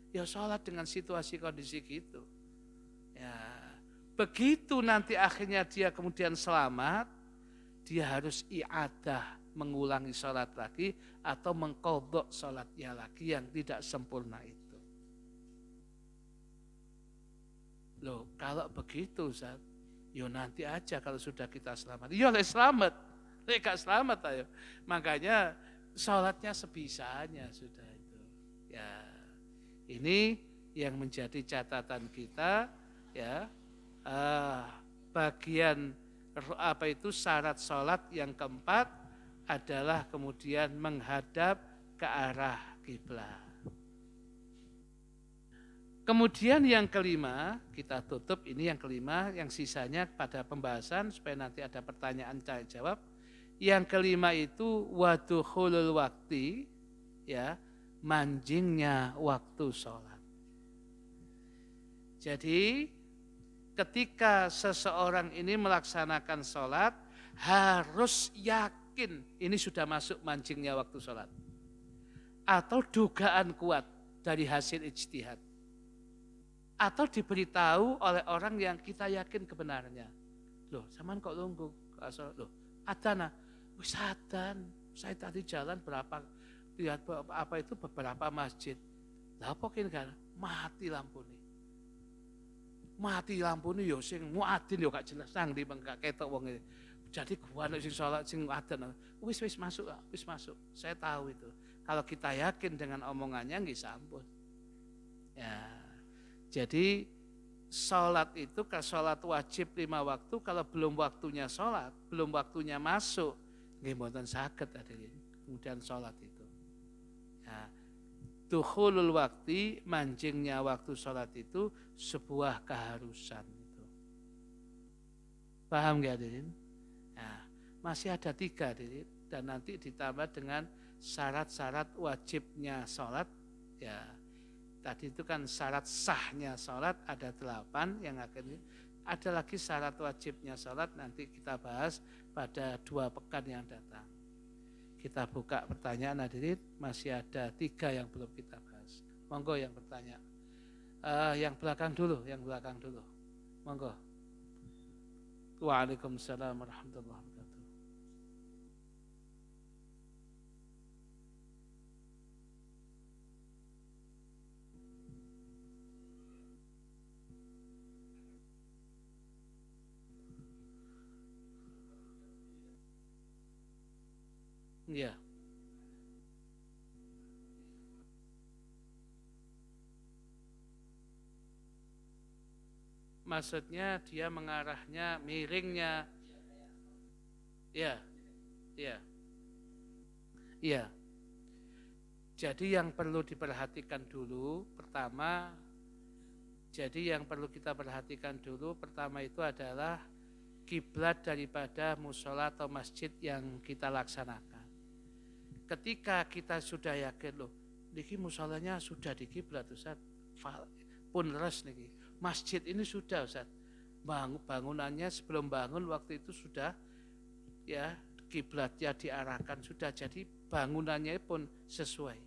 Ya salat dengan situasi kondisi gitu. Ya. Begitu nanti akhirnya dia kemudian selamat, dia harus i'adah, mengulangi sholat lagi atau mengqadha sholatnya lagi yang tidak sempurna itu. Loh, kalau begitu Ustaz, yo nanti aja kalau sudah kita selamat. Iya lek selamat, lek gak selamat ayo. Makanya sholatnya sebisanya sudah itu. Ya, ini yang menjadi catatan kita, ya. Bagian syarat sholat yang keempat adalah kemudian menghadap ke arah kiblat. Kemudian yang kelima, kita tutup ini yang kelima, yang sisanya pada pembahasan supaya nanti ada pertanyaan saya jawab. Yang kelima itu wadukhulul wakti, ya, manjingnya waktu sholat. Jadi ketika seseorang ini melaksanakan sholat, harus yakin ini sudah masuk manjingnya waktu sholat. Atau dugaan kuat dari hasil ijtihad. Atau diberitahu oleh orang yang kita yakin kebenarannya. Loh, sampean kok nunggu? Loh, adana. Wis adan. Saya tadi jalan lihat apa itu beberapa masjid. Lah apa kene kan mati lampu nih. Mati lampu nih yo sing muadzin yo gak jelas nang ndi gak ketok wong iki. Jadi gua nek sing salat sing adan wis masuk. Saya tahu itu. Kalau kita yakin dengan omongannya nggih sampun. Ya. Jadi sholat itu kan sholat wajib 5 waktu, kalau belum waktunya sholat, belum waktunya masuk, nggih mboten saged hadirin. Kemudian sholat itu. Ya, dukhulul waktu, manjingnya waktu sholat itu sebuah keharusan itu. Paham nggak hadirin? Ya, masih ada 3 hadirin, dan nanti ditambah dengan syarat-syarat wajibnya sholat, ya. Tadi itu kan syarat sahnya sholat ada 8 yang akhirnya ada lagi syarat wajibnya sholat nanti kita bahas pada 2 pekan yang datang. Kita buka pertanyaan hadirin, masih ada 3 yang belum kita bahas. Monggo yang bertanya. Yang belakang dulu. Monggo. Waalaikumsalam warahmatullahi wabarakatuh. Iya. Maksudnya dia mengarahnya, miringnya. Iya. Jadi yang perlu diperhatikan dulu, pertama itu adalah kiblat daripada musola atau masjid yang kita laksanakan. Ketika kita sudah yakin loh, niki musolanya sudah di kiblat Ustaz, pun res niki. Masjid ini sudah Ustaz, bangunannya sebelum bangun waktu itu sudah ya kiblatnya diarahkan sudah, jadi bangunannya pun sesuai.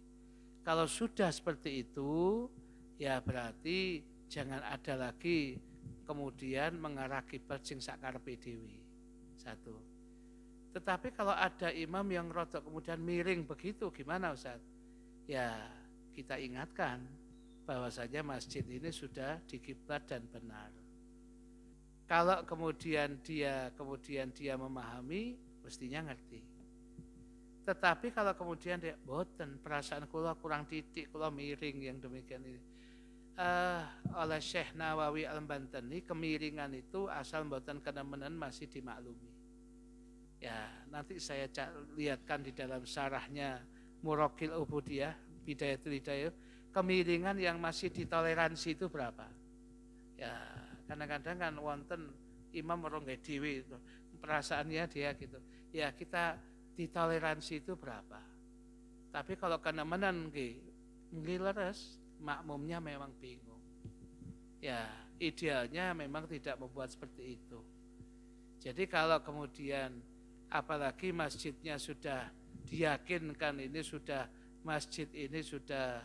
Kalau sudah seperti itu, ya berarti jangan ada lagi kemudian mengarah kiblat sing sakarepe dhewe. 1. Tetapi kalau ada imam yang rodok kemudian miring begitu, gimana Ustaz? Ya kita ingatkan bahwasanya masjid ini sudah di kiblat dan benar. Kalau kemudian dia memahami, mestinya ngerti. Tetapi kalau kemudian dia boten, perasaan kula kurang titik, kula miring yang demikian ini. Oleh Syekh Nawawi Al-Bantani, kemiringan itu asal boten kenemenan masih dimaklumi. Ya, nanti saya lihatkan di dalam syarahnya Muraqil Ubudiyah, Bidayatul Hidayah, kemiringan yang masih ditoleransi itu berapa? Ya, kadang-kadang kan wonten imam orang nggih dhewe itu, perasaannya dia gitu. Ya, kita ditoleransi itu berapa? Tapi kalau kenemenan nggih leres, makmumnya memang bingung. Ya, idealnya memang tidak membuat seperti itu. Jadi kalau kemudian apalagi masjidnya sudah diyakinkan masjid ini sudah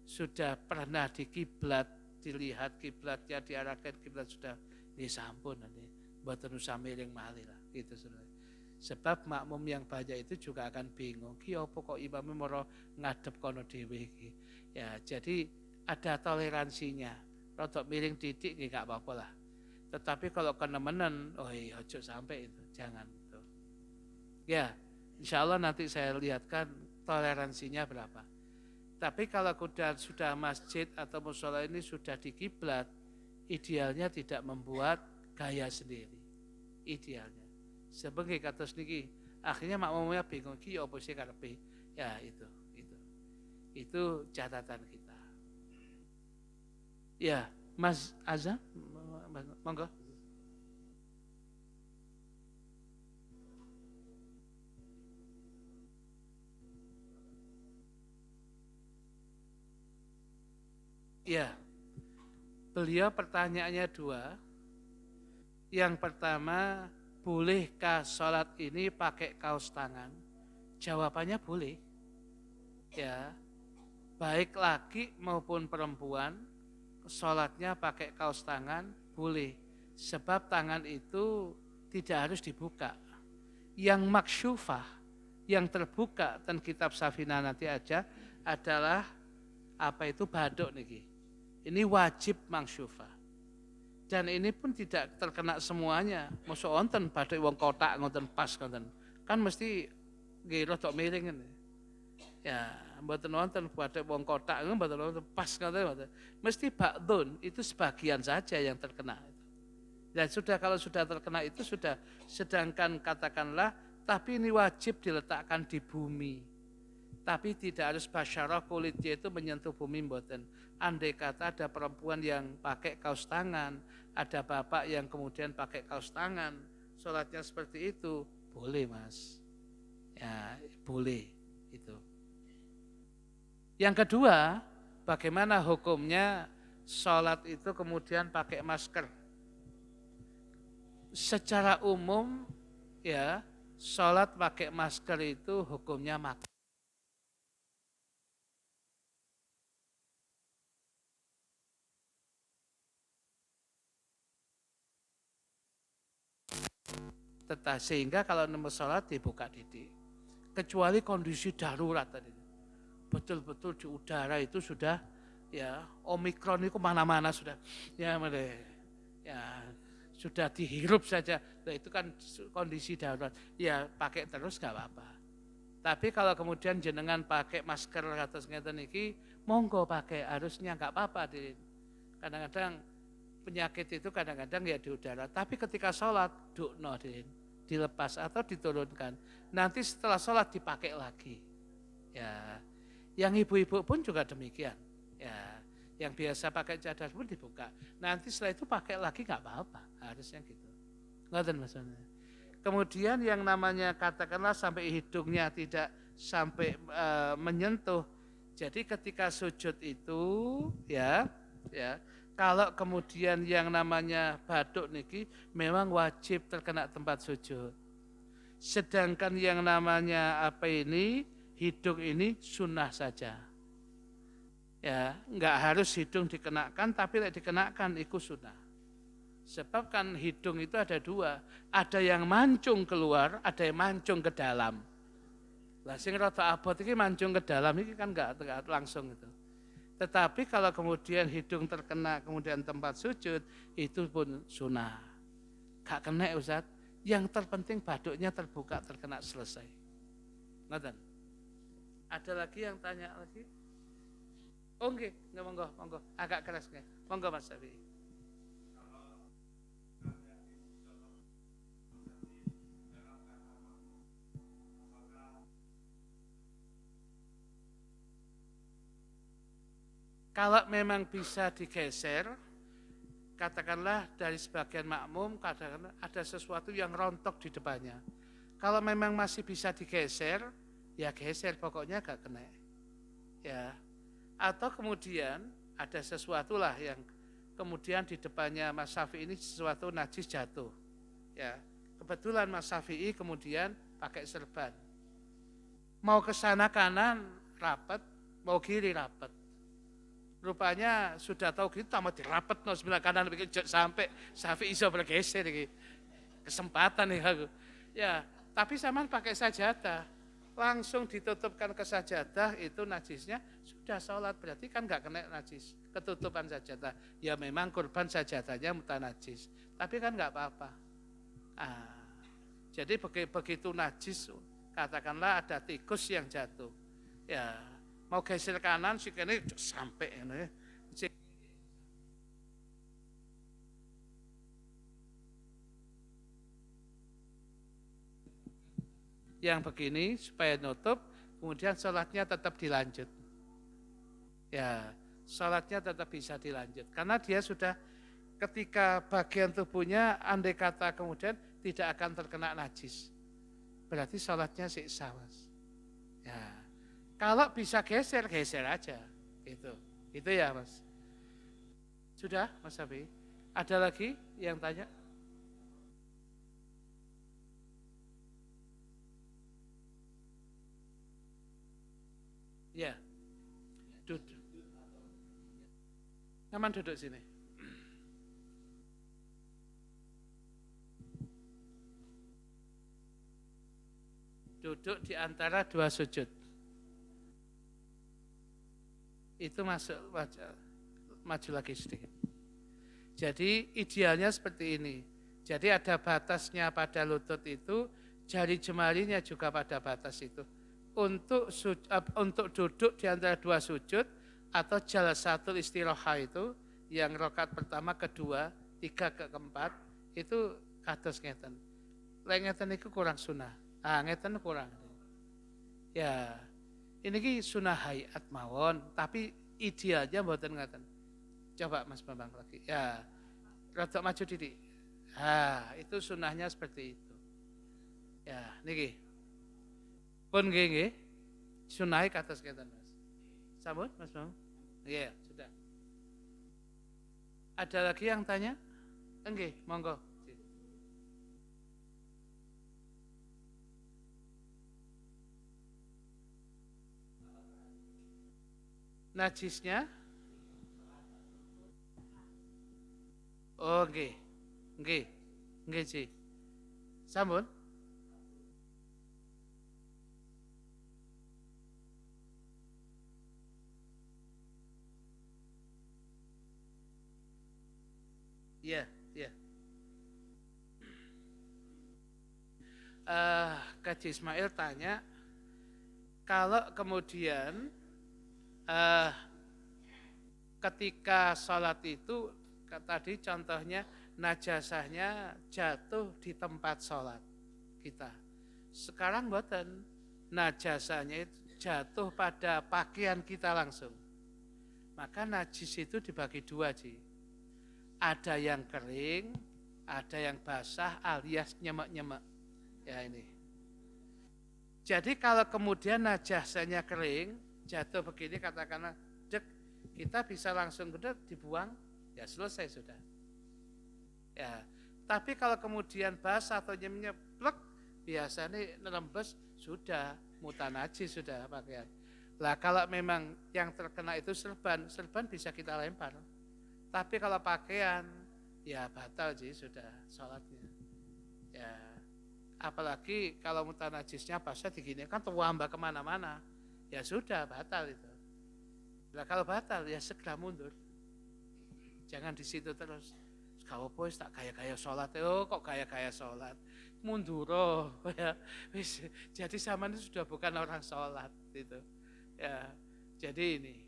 sudah pernah dikiblat, dilihat kiblatnya diarahkan kiblat sudah sampun nanti mboten usah miring malih lah gitu sebenarnya. Sebab makmum yang banyak itu juga akan bingung, ki opo kok imame moro ngadep kono dhewe iki. Ya, jadi ada toleransinya. Rodok miring titik nggih gak apa-apa lah. Tetapi kalau kenemenan, ojo sampai itu, jangan itu. Ya, insya Allah nanti saya lihatkan toleransinya berapa. Tapi kalau sudah masjid atau musola ini sudah di kiblat, idealnya tidak membuat gaya sendiri. Idealnya. Sebagai kata niki, akhirnya makmumnya bingung, ki opo sih karepe. Ya itu catatan kita. Ya, Mas Azam, monggo. Ya, beliau pertanyaannya dua. Yang pertama, bolehkah sholat ini pakai kaos tangan? Jawabannya boleh. Ya, baik laki maupun perempuan, sholatnya pakai kaos tangan boleh. Sebab tangan itu tidak harus dibuka. Yang maksyufah, yang terbuka dan kitab Safina nanti aja adalah apa itu baduk niki. Ini wajib maksyufah. Dan ini pun tidak terkena semuanya. Mosok wonten badhe wong kotak ngoten pas ngoten. Kan mesti nggih rada miring ngene. Ya, mboten wonten badhe wong kotak mboten wonten pas ngoten. Mesti ba'dun itu sebagian saja yang terkena. Dan sudah kalau sudah terkena itu sudah, sedangkan katakanlah tapi ini wajib diletakkan di bumi. Tapi tidak harus basyarah kulitnya itu menyentuh bumi mboten. Andai kata ada perempuan yang pakai kaos tangan, ada bapak yang kemudian pakai kaos tangan, sholatnya seperti itu, boleh mas. Ya, boleh itu. Yang kedua, bagaimana hukumnya sholat itu kemudian pakai masker? Secara umum ya, sholat pakai masker itu hukumnya makruh. Sehingga kalau nomor sholat dibuka didik. Kecuali kondisi darurat tadi. Betul-betul di udara itu sudah ya Omikron itu mana-mana sudah ya sudah dihirup saja. Nah, itu kan kondisi darurat. Ya pakai terus gak apa-apa. Tapi kalau kemudian jenengan pakai masker atas ngeten iki, monggo pakai, harusnya nggak apa-apa. Kadang-kadang penyakit itu kadang-kadang ya di udara. Tapi ketika sholat, dukno dilepas atau diturunkan. Nanti setelah sholat dipakai lagi. Ya, yang ibu-ibu pun juga demikian. Ya, yang biasa pakai cadar pun dibuka. Nanti setelah itu pakai lagi nggak apa-apa, harusnya gitu. Ngerti maksudnya. Kemudian yang namanya katakanlah sampai hidungnya tidak sampai menyentuh. Jadi ketika sujud itu ya kalau kemudian yang namanya baduk niki memang wajib terkena tempat sujud. Sedangkan yang namanya apa ini hidung ini sunnah saja. Ya, enggak harus hidung dikenakan tapi tidak dikenakan itu sunnah. Sebab kan hidung itu ada dua, ada yang mancung keluar, ada yang mancung ke dalam. Lah sing rada abot iki mancung ke dalam iki kan enggak langsung itu. Tetapi kalau kemudian hidung terkena kemudian tempat sujud itu pun sunnah. Gak kena Ustaz, yang terpenting baduknya terbuka terkena selesai. Ngoten. Ada lagi yang tanya lagi? Oh nggih, monggo. Agak keras nggih. Monggo Mas Safi. Kalau memang bisa digeser, katakanlah dari sebagian makmum, katakanlah ada sesuatu yang rontok di depannya. Kalau memang masih bisa digeser, ya geser, pokoknya gak kena. Ya. Atau kemudian ada sesuatu lah yang kemudian di depannya Mas Syafi'i ini sesuatu najis jatuh. Ya. Kebetulan Mas Syafi'i kemudian pakai serban. Mau ke sana kanan rapat, mau kiri rapat. Rupanya sudah tahu gitu sama dirapet no sebelah kanan sampai Syafi'i iso bergeser iki. Kesempatan nih aku. Ya, tapi sama pakai sajadah. Langsung ditutupkan ke sajadah itu najisnya sudah sholat berarti kan nggak kena najis. Ketutupan sajadah. Ya memang kurban sajadahnya mutanajis. Tapi kan nggak apa-apa. Jadi begitu najis katakanlah ada tikus yang jatuh. Ya, mau geser kanan sih kene sampai ini. Yang begini supaya nutup, kemudian sholatnya tetap dilanjut. Ya, salatnya tetap bisa dilanjut. Karena dia sudah ketika bagian tubuhnya andai kata kemudian tidak akan terkena najis. Berarti salatnya sih sah, Mas. Ya. Kalau bisa geser, geser aja. Gitu. Itu ya, Mas. Sudah, Mas Abi? Ada lagi yang tanya? Ya. Duduk. Nyaman duduk sini. Duduk di antara dua sujud. Itu masuk maju lagi sedikit. Jadi idealnya seperti ini. Jadi ada batasnya pada lutut itu, jari jemarinya juga pada batas itu. Untuk duduk di antara dua sujud atau jalsatul istirahah itu yang rakaat pertama, kedua, tiga ke keempat itu kados ngeten. Lek ngeten itu kurang sunah. Ngeten kurang. Ya, ini ki sunah hayat mawon, tapi idealnya mboten ngeten. Coba Mas Bambang lagi. Ya, rada maju didik. Itu sunahnya seperti itu. Ya, niki. Pun nggih. Sunahe kados ngeten, Mas. Sampun, Mas Bambang? Iya, sudah. Ada lagi yang tanya? Nggih, monggo. Najisnya? Oh, nggih. Nggih. Nggih, Ci. Sampun? Iya, iya. Kaji Ismail tanya, kalau kemudian ketika sholat itu tadi contohnya najasahnya jatuh di tempat sholat kita. Sekarang mboten, najasahnya itu jatuh pada pakaian kita langsung. Maka najis itu dibagi dua, Ji. Ada yang kering, ada yang basah alias nyemek-nyemek. Ya ini. Jadi kalau kemudian najasahnya kering, jatuh begini katakanlah dek, kita bisa langsung gede dibuang, ya selesai sudah. Ya, tapi kalau kemudian basah atau nyeplek, biasanya nerembes sudah mutan najis sudah pakaian. Lah kalau memang yang terkena itu serban bisa kita lempar. Tapi kalau pakaian, ya batal sih sudah sholatnya. Ya, apalagi kalau mutan najisnya basah digini kan terwambah kemana-mana. Ya sudah batal itu. Nah kalau batal ya segera mundur. Jangan di situ terus. Kau pun tak gaya-gaya sholat, kok gaya-gaya sholat. Mundur ya. Jadi zaman itu sudah bukan orang sholat itu. Ya, jadi ini.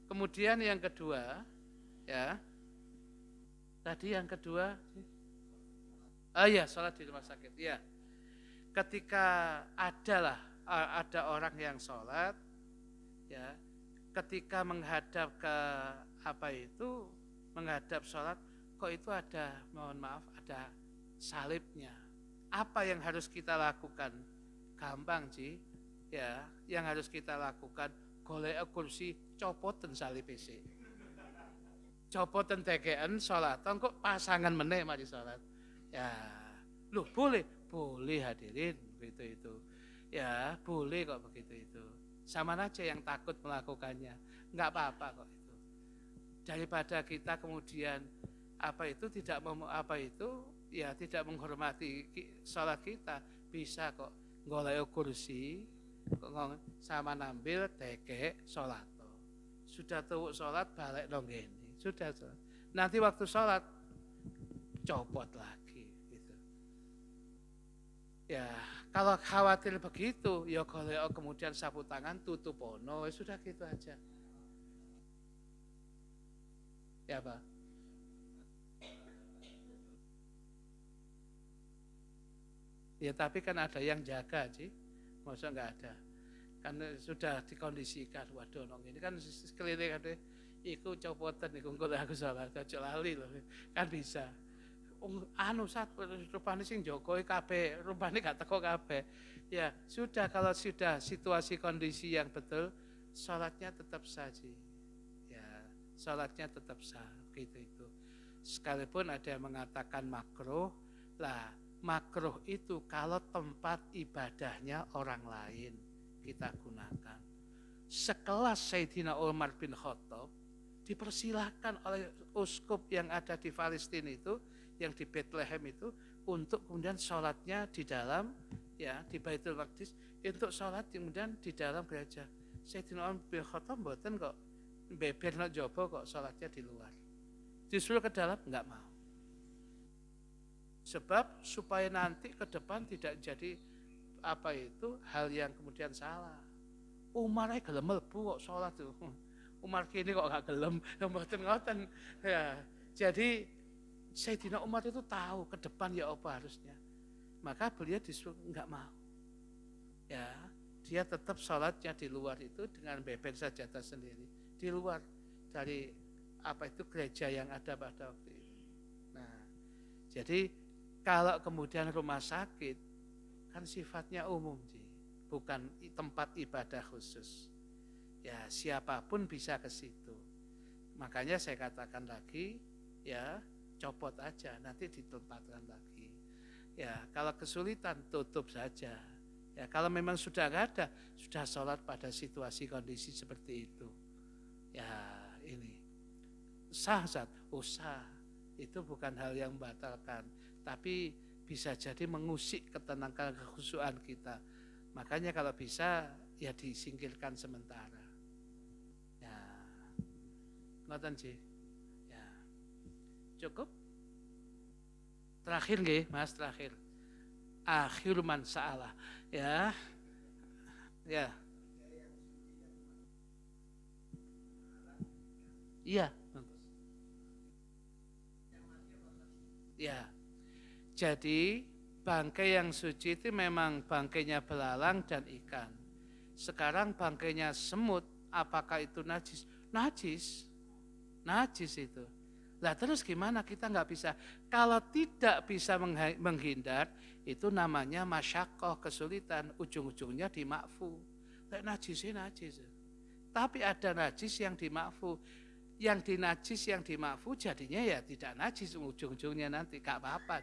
Kemudian yang kedua, ya. Tadi yang kedua, ya sholat di rumah sakit. Ya, ketika ada orang yang sholat, ya, ketika menghadap ke menghadap sholat, kok itu ada, mohon maaf, ada salibnya. Apa yang harus kita lakukan? Gampang sih, ya, yang harus kita lakukan, golek kursi, copoten salib isi. Copoten tekean sholat, kok pasangan meneh mari sholat. Ya, loh boleh hadirin begitu itu. Ya, boleh kok begitu itu. Sama aja yang takut melakukannya, nggak apa-apa kok itu. Daripada kita kemudian tidak menghormati sholat kita, bisa kok golek kursi, sama nambil teke sholat. Sudah tuh sholat balik nonggeni. Sudah. Nanti waktu sholat copot lagi gitu. Ya, kalau khawatir begitu, ya kalau kemudian sapu tangan tutup ono, sudah gitu aja. Ya, Pak. Ya, tapi kan ada yang jaga, sih. Masa enggak ada? Kan sudah dikondisikan, waduh nong ini kan sekeliling ada iku copotan iku engko aku salah aja lali lho. Kan bisa. Anu rupane sing jogo kabeh, rupane gak teko kabeh. Ya, sudah kalau sudah situasi kondisi yang betul, salatnya tetap sah sih. Ya, salatnya tetap sah gitu itu. Sekalipun ada yang mengatakan makruh, lah makruh itu kalau tempat ibadahnya orang lain kita gunakan. Sekelas Sayyidina Umar bin Khattab dipersilahkan oleh uskup yang ada di Palestina itu, yang di Bethlehem itu, untuk kemudian sholatnya di dalam, ya di Baitul Maqdis, untuk sholat kemudian di dalam gereja. Sayyidina Umar bin Khattab mboten kok beber nak jopo kok sholatnya di luar. Disuruh ke dalam enggak mau. Sebab supaya nanti ke depan tidak jadi hal yang kemudian salah. Umar gelem mlebu kok sholat tuh. Umar kini kok gak gelem, mboten-ngoten. Ya, jadi Sayyidina Umar itu tahu ke depan ya apa harusnya. Maka beliau disuruh enggak mau. Ya, dia tetap sholatnya di luar itu dengan beber sajadah sendiri. Di luar dari gereja yang ada pada waktu itu. Nah, jadi kalau kemudian rumah sakit kan sifatnya umum sih, bukan tempat ibadah khusus. Ya, siapapun bisa ke situ. Makanya saya katakan lagi, ya copot aja, nanti ditempatkan lagi. Ya, kalau kesulitan tutup saja. Ya, kalau memang sudah nggak ada, sudah sholat pada situasi kondisi seperti itu. Ya, ini sah sah. Itu bukan hal yang membatalkan, tapi bisa jadi mengusik ketenangan kekhusyuan kita. Makanya kalau bisa ya disingkirkan sementara. Ya, ngoten sih. Ya, cukup. Terakhir nggih, Mas, terakhir. Akhir man sa'alah. Ya. Ya. Iya. Ya. Jadi bangkai yang suci itu memang bangkainya belalang dan ikan. Sekarang bangkainya semut, apakah itu najis? Najis. Najis itu. Lah terus gimana kita nggak bisa? Kalau tidak bisa menghindar, itu namanya masyakoh, kesulitan. Ujung-ujungnya dimakfu. Najisnya najis. Tapi ada najis yang dimakfu. Yang dinajis yang dimakfu jadinya ya tidak najis ujung-ujungnya nanti. Gak apa-apa.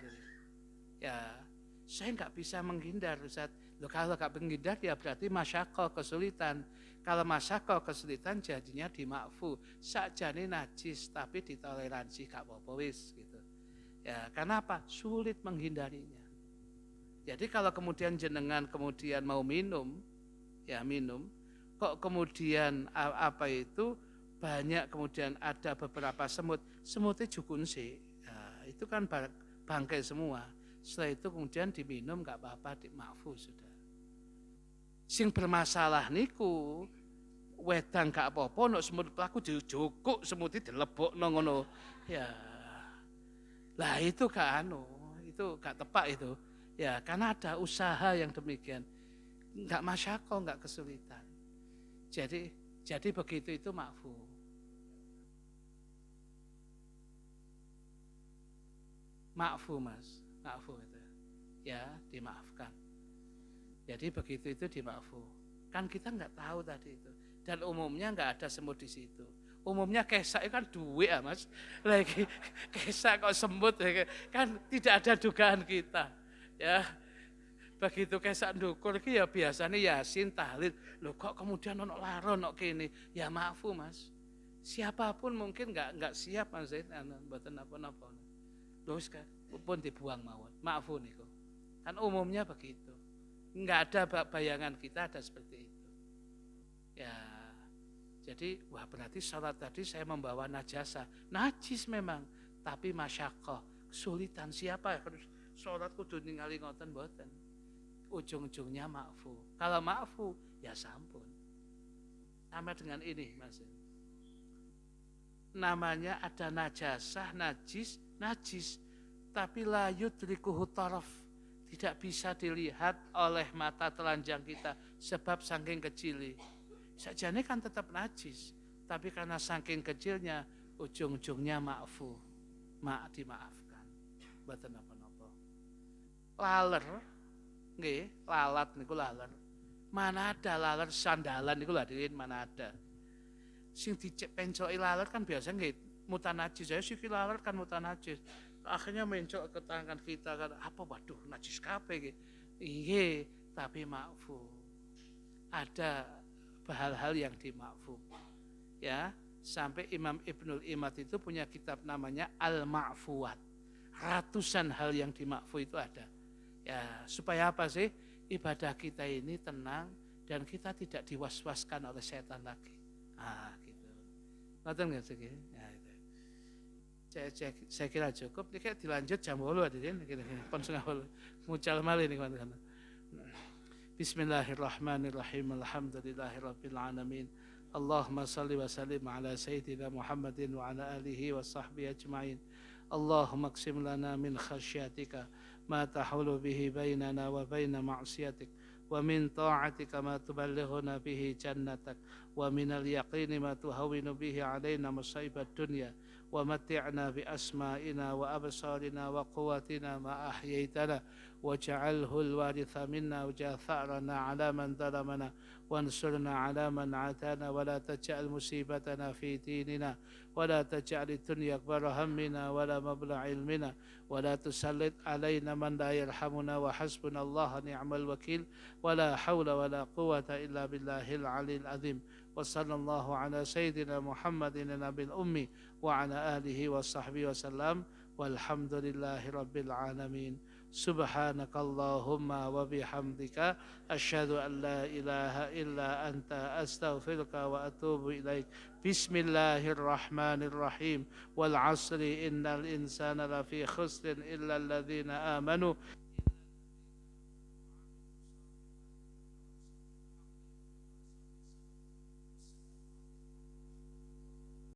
Ya, saya nggak bisa menghindar, Ustaz. Loh, kalau nggak menghindar ya berarti masyakoh, kesulitan. Kalau masyakoh, kesulitan jadinya dimakfu. Sakjane najis tapi ditoleransi, gak apa-apa wis gitu. Ya, karena apa? Sulit menghindarinya. Jadi kalau kemudian jenengan kemudian mau minum, ya minum, kok kemudian banyak kemudian ada beberapa semutnya jukun sih. Nah, itu kan bangkai semua. Setelah itu kemudian diminum gak apa-apa, dimakfu sudah. Sing bermasalah niku wedang gak apa-apa nek semut pelaku dijukuk semuti dilebokno ngono. Ya. Lah itu itu gak tepat itu. Ya, karena ada usaha yang demikian. Enggak masyakoh, enggak kesulitan. Jadi begitu itu makfu. Makfu, Mas. Makfu itu. Ya, dimaafkan. Jadi begitu itu dimakfu. Kan kita nggak tahu tadi itu. Dan umumnya nggak ada semut di situ. Umumnya kesak itu kan duit ya, Mas. Lagi kesak kok semut kan tidak ada dugaan kita. Ya. Begitu kesak ndukur iki ya biasanya Yasin tahlil. Loh kok kemudian ono laron kok kene? Ya maafu, Mas. Siapapun mungkin nggak siap Mas Zain mboten napa-napa. Terus kan pun dibuang mawon. Maafu niku. Kan umumnya begitu. Enggak ada bayangan kita ada seperti itu. Ya. Jadi wah berarti salat tadi saya membawa najasa. Najis memang, tapi masyakoh, kesulitan siapa harus salat kudu ningali ngoten mboten. Ujung-ujungnya makfu. Kalau makfu, ya sampun. Sama dengan ini, Mas. Namanya ada najasah, najis. Tapi la yudrikuhu taraf. Tidak bisa dilihat oleh mata telanjang kita. Sebab saking kecil. Sajane kan tetap najis. tapi karena saking kecilnya ujung-ujungnya dimaafkan. Mboten napa-napa. Laler nggih, lalat niku laler. Mana ada laler sandalan niku lho hadirin, mana ada. Sing dicek pencoki laler kan biasa nggih mutanajis. Saya siki laler kan mutanajis. Akhirnya mencok ke tangan kita kan apa waduh najis kabeh iki. Iya, tapi maafu. Ada hal-hal yang dimaafum. Ya, sampai Imam Ibnul Imad itu punya kitab namanya Al-Ma'fuwat. Ratusan hal yang dimaafum itu ada. Ya, supaya apa sih? Ibadah kita ini tenang dan kita tidak diwaswaskan oleh setan lagi. Gitu. Ngoten nggak sih? Ya, itu. Saya kira cukup. Ini kayak dilanjut jam 8 hadirin. Pon setengah 8. Mucal malih nih kawan-kawan. Bismillahirrahmanirrahim. Alhamdulillahirabbil alamin. Allahumma salli wa sallim ala sayyidina Muhammadin wa ala alihi wa sahbihi ajma'in. Allahumma qsim lana min khasyatika ma tahulu bihi bainana wa baina ma'siyatik wa min ta'atika ma tuballighuna bihi jannatak wa min al-yaqini ma tuhawwinu bihi alaina musaibat dunya wa matti'na bi asma'ina wa absarina wa quwwatina ma ahyaytana waj'alhu al-waritha minna waj'al tha'rana 'ala man zalamana wansurna 'ala man 'atana wa la taj'al musibatana fi dinina wa la taj'al ad-dunya akbara hammina wa la mablagha 'ilmina wa la tusallit 'alaina man la yarhamuna wa hasbunallahu ni'mal wakil wa la hawla wa la quwwata illa billahil 'aliyyil 'azim wa sallallahu 'ala sayyidina Muhammadin nabil ummi wa 'ala alihi wa sahbihi wa sallam walhamdulillahi rabbil alamin. Subhanakallahumma wa bihamdika asyhadu an la ilaha illa anta astaghfiruka wa atubu ilaik. Bismillahirrahmanirrahim. Wal 'asri innal insana lafi khusrin illa alladhina amanu